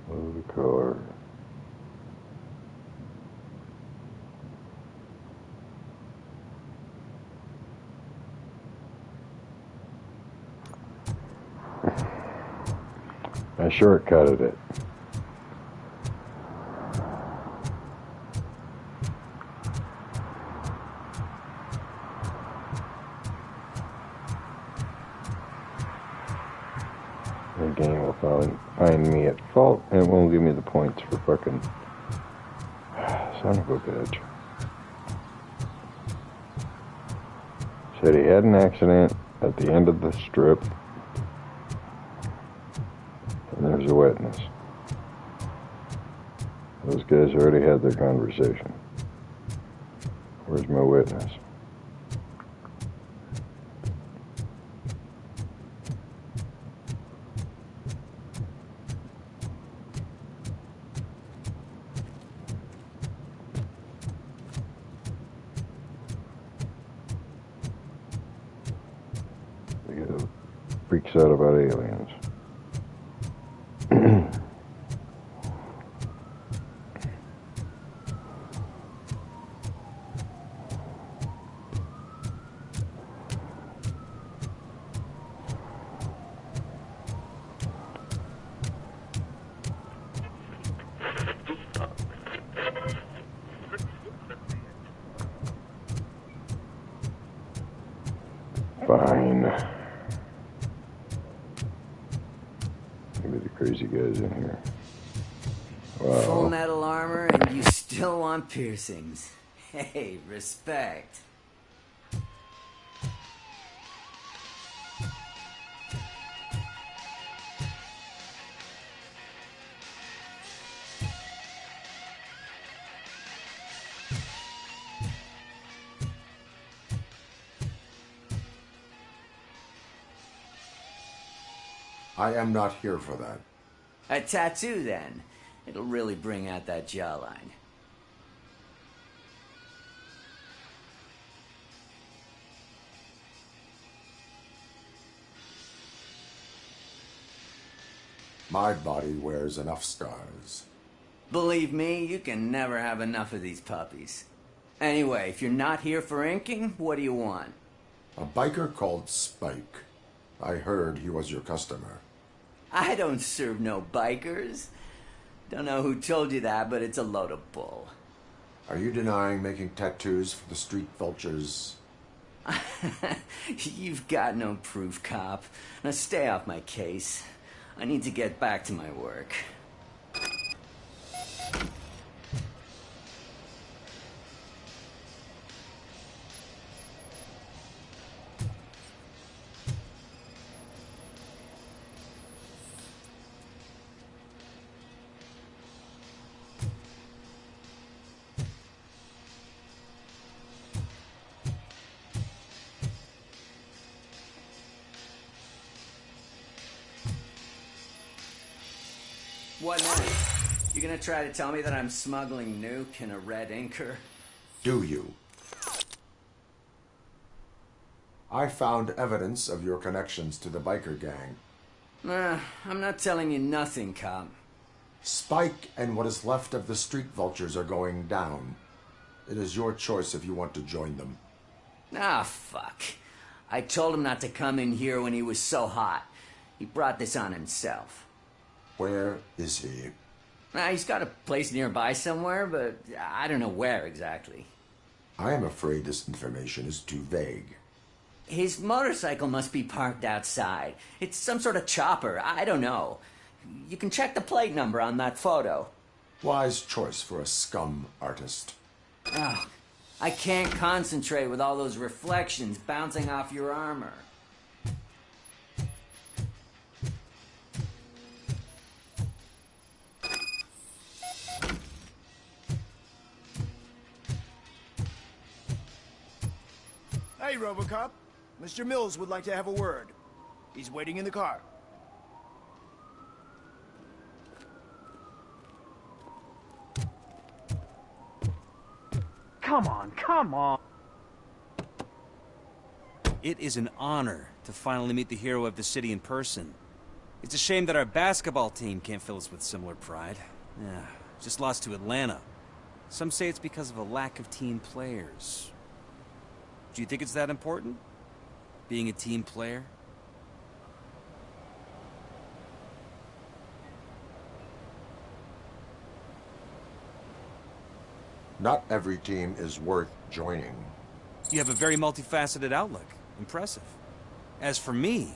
Speaker 1: Load the car. I shortcutted it. The game will find me at fault and won't give me the points for fucking son of a bitch. Said he had an accident at the end of the strip. And there's a witness. Those guys already had their conversation. Where's my witness? Freaks out about aliens. Fine. Maybe the crazy guy's in here. Wow.
Speaker 10: Full metal armor and you still want piercings. Hey, respect.
Speaker 5: I am not here for that.
Speaker 10: A tattoo, then. It'll really bring out that jawline.
Speaker 5: My body wears enough scars.
Speaker 10: Believe me, you can never have enough of these puppies. Anyway, if you're not here for inking, what do you want?
Speaker 5: A biker called Spike. I heard he was your customer.
Speaker 10: I don't serve no bikers. Don't know who told you that, but it's a load of bull.
Speaker 5: Are you denying making tattoos for the street vultures?
Speaker 10: You've got no proof, cop. Now stay off my case. I need to get back to my work. What now? You gonna try to tell me that I'm smuggling nuke in a red inker?
Speaker 5: Do you? I found evidence of your connections to the biker gang.
Speaker 10: I'm not telling you nothing, cop.
Speaker 5: Spike and what is left of the street vultures are going down. It is your choice if you want to join them.
Speaker 10: Ah, fuck. I told him not to come in here when he was so hot. He brought this on himself.
Speaker 5: Where is he?
Speaker 10: He's got a place nearby somewhere, but I don't know where exactly.
Speaker 5: I am afraid this information is too vague.
Speaker 10: His motorcycle must be parked outside. It's some sort of chopper. I don't know. You can check the plate number on that photo.
Speaker 5: Wise choice for a scum artist.
Speaker 10: Oh, I can't concentrate with all those reflections bouncing off your armor.
Speaker 6: Hey, RoboCop. Mr. Mills would like to have a word. He's waiting in the car.
Speaker 14: Come on, come on!
Speaker 22: It is an honor to finally meet the hero of the city in person. It's a shame that our basketball team can't fill us with similar pride. Yeah, just lost to Atlanta. Some say it's because of a lack of team players. Do you think it's that important? Being a team player?
Speaker 5: Not every team is worth joining.
Speaker 22: You have a very multifaceted outlook. Impressive. As for me,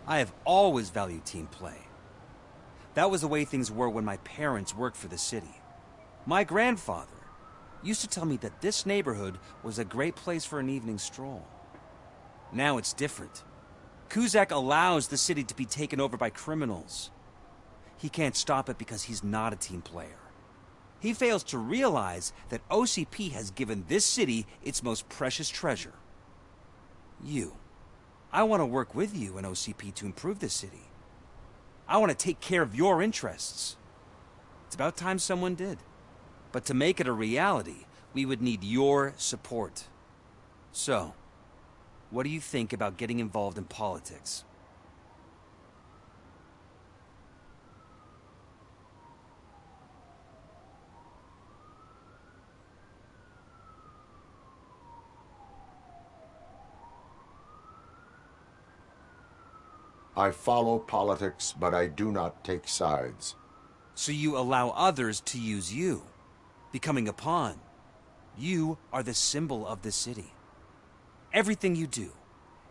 Speaker 22: I have always valued team play. That was the way things were when my parents worked for the city. My grandfather used to tell me that this neighborhood was a great place for an evening stroll. Now it's different. Cusack allows the city to be taken over by criminals. He can't stop it because he's not a team player. He fails to realize that OCP has given this city its most precious treasure. You. I want to work with you and OCP to improve this city. I want to take care of your interests. It's about time someone did. But to make it a reality, we would need your support. So, what do you think about getting involved in politics?
Speaker 5: I follow politics, but I do not take sides.
Speaker 22: So you allow others to use you, becoming a pawn. You are the symbol of the city. Everything you do,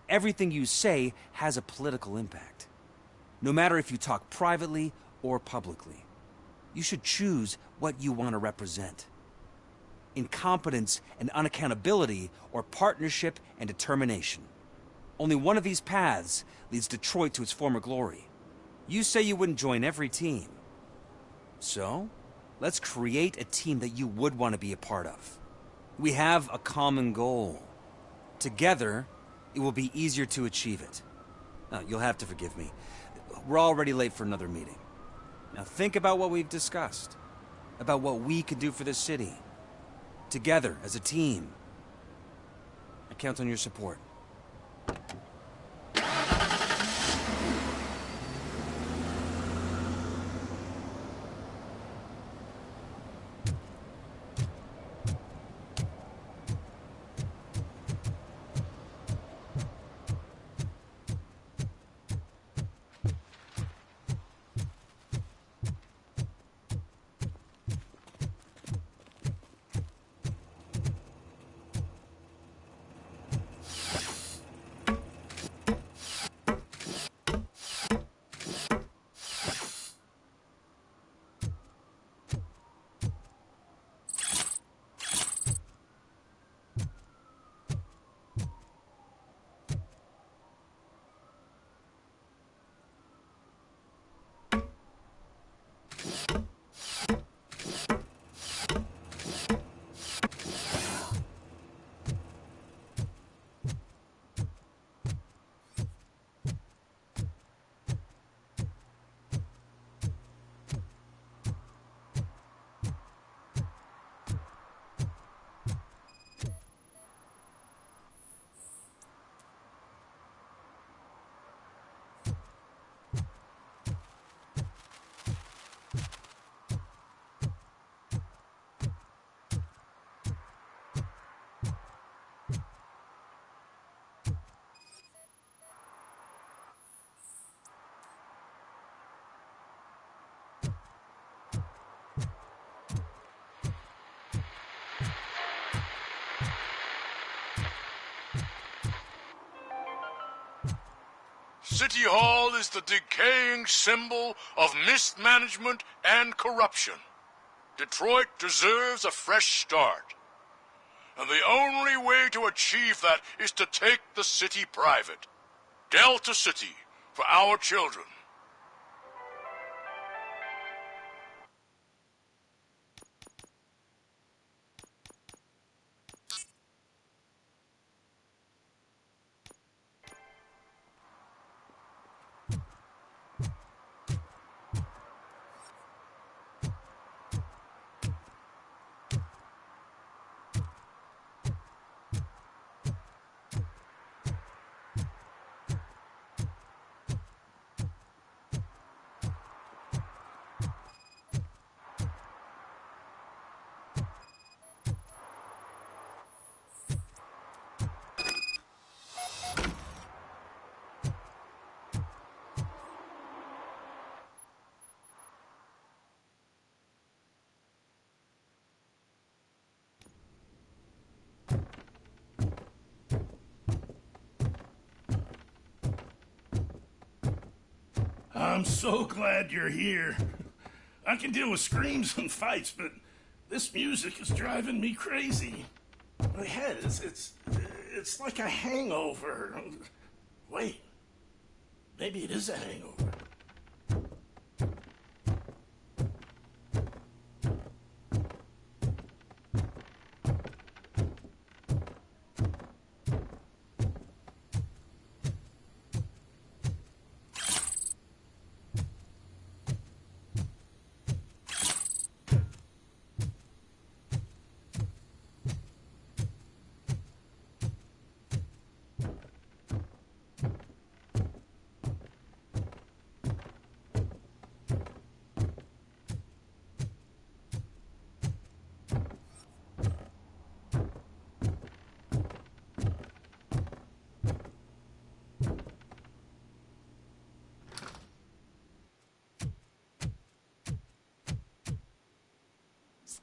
Speaker 22: everything you say has a political impact. No matter if you talk privately or publicly. You should choose what you want to represent. Incompetence and unaccountability, or partnership and determination. Only one of these paths leads Detroit to its former glory. You say you wouldn't join every team. So, let's create a team that you would want to be a part of. We have a common goal. Together, it will be easier to achieve it. Now, you'll have to forgive me. We're already late for another meeting. Now think about what we've discussed. About what we could do for this city. Together, as a team. I count on your support.
Speaker 16: City Hall is the decaying symbol of mismanagement and corruption. Detroit deserves a fresh start. And the only way to achieve that is to take the city private. Delta City, for our children.
Speaker 4: I'm so glad you're here. I can deal with screams and fights, but this music is driving me crazy. My head it's like a hangover. Wait, maybe it is a hangover.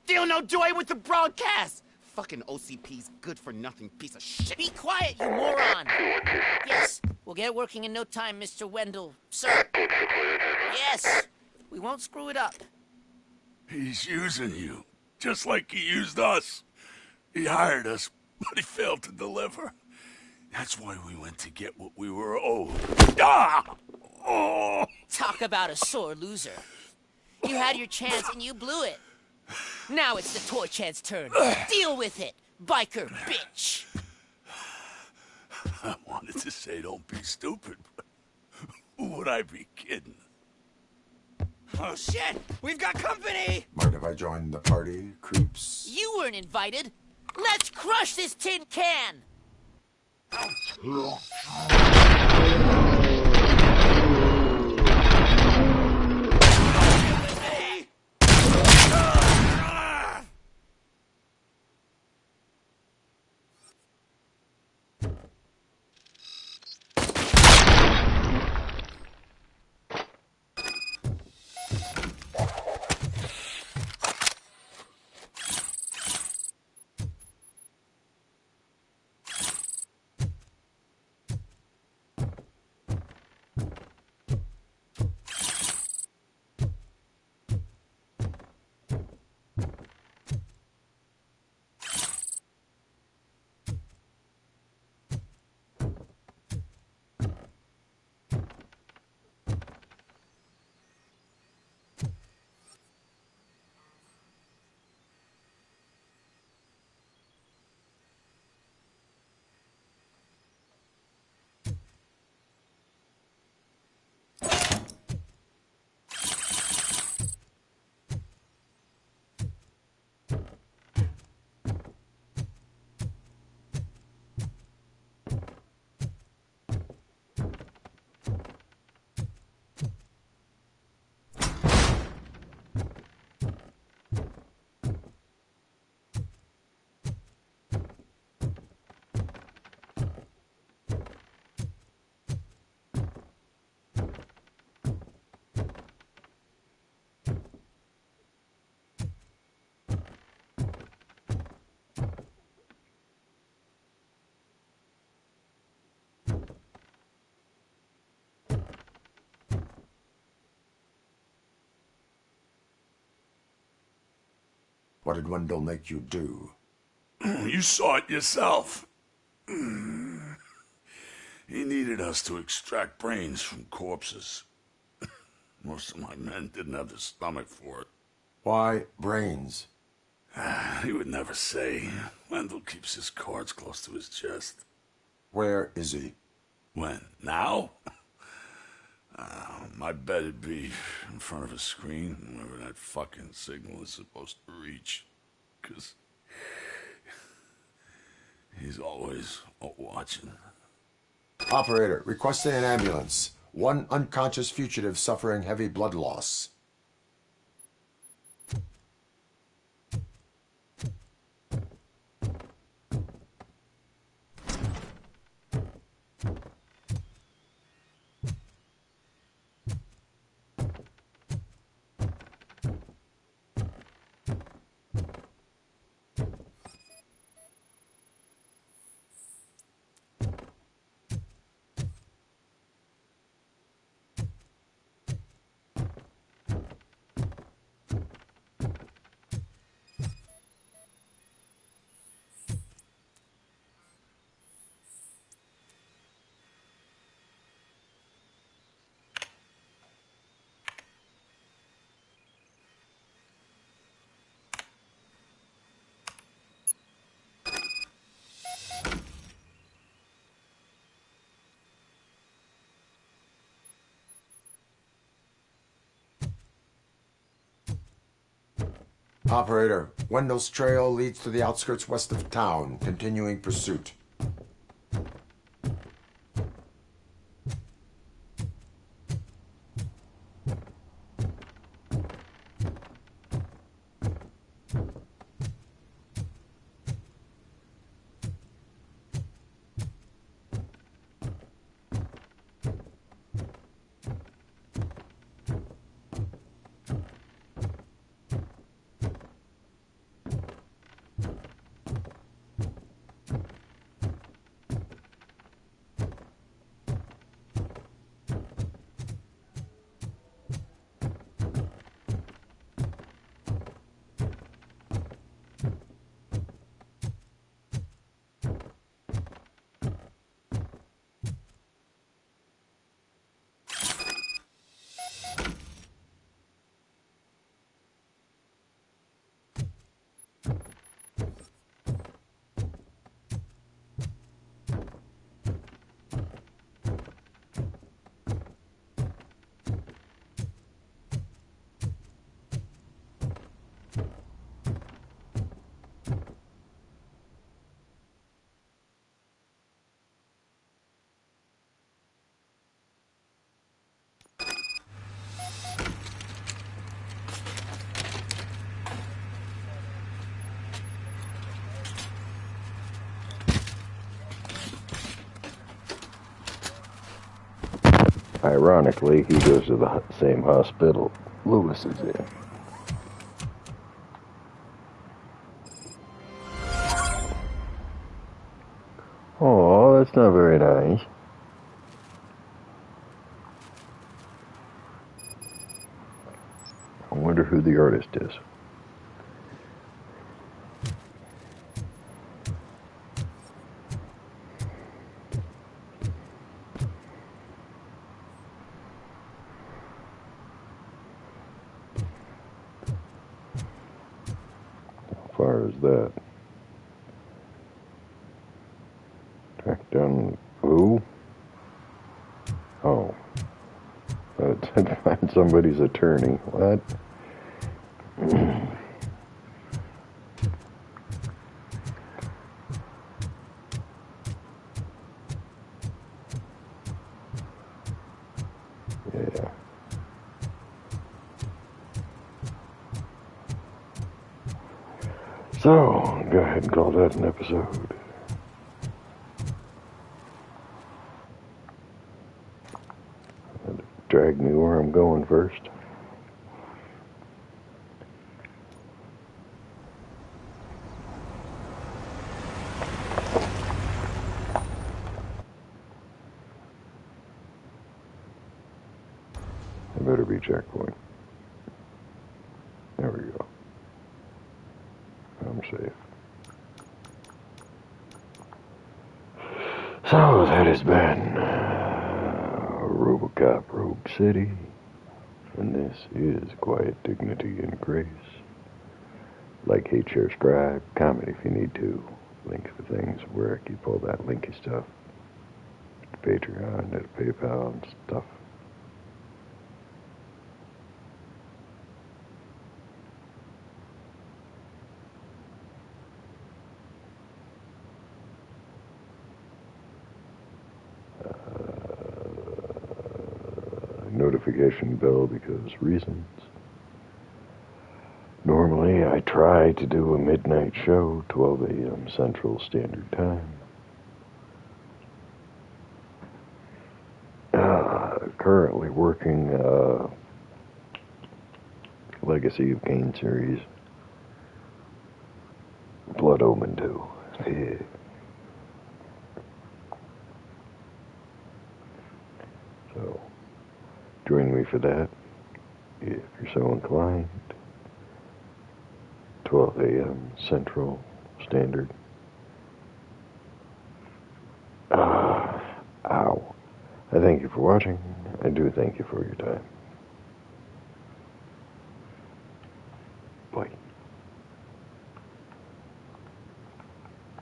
Speaker 7: Still no joy with the broadcast! Fucking OCP's good-for-nothing piece of shit.
Speaker 15: Be quiet, you moron! Yes, we'll get working in no time, Mr. Wendell. Sir. Yes, we won't screw it up.
Speaker 16: He's using you, just like he used us. He hired us, but he failed to deliver. That's why we went to get what we were owed. Ah! Oh!
Speaker 15: Talk about a sore loser. You had your chance and you blew it. Now it's the toy chance turn. Deal with it, biker bitch.
Speaker 16: I wanted to say don't be stupid, but would I be kidding?
Speaker 7: Oh shit! We've got company!
Speaker 5: Mind if I join the party, creeps?
Speaker 15: You weren't invited. Let's crush this tin can!
Speaker 5: What did Wendell make you do?
Speaker 9: You saw it yourself. He needed us to extract brains from corpses. Most of my men didn't have the stomach for it.
Speaker 5: Why brains?
Speaker 9: He would never say. Wendell keeps his cards close to his chest.
Speaker 5: Where is he?
Speaker 9: When? Now? My bet it'd be in front of a screen, wherever that fucking signal is supposed to reach. 'Cause he's always watching.
Speaker 5: Operator, requesting an ambulance. One unconscious fugitive suffering heavy blood loss. Operator, Wendell's trail leads to the outskirts west of town, continuing pursuit.
Speaker 1: Ironically, he goes to the same hospital Lewis is in. Oh, that's not very nice. I wonder who the artist is. As far as that. Track down who? Oh. Find somebody's attorney. What? Yeah. So, go ahead and call that an episode. Drag me where I'm going first. It better be checkpoint. There we go. safe. So that has been RoboCop Rogue City, and this is Quiet Dignity and Grace. Like, hate, share, scribe, comment if you need to. Links for things where I keep all that linky stuff. To Patreon, to PayPal and stuff. Notification bell because reasons. Normally I try to do a midnight show, 12 a.m. Central Standard Time. Currently working Legacy of Kain series. Blood Omen 2. Yeah. So, join me for that, if you're so inclined. 12 a.m. Central Standard. Ow. I thank you for watching. I do thank you for your time.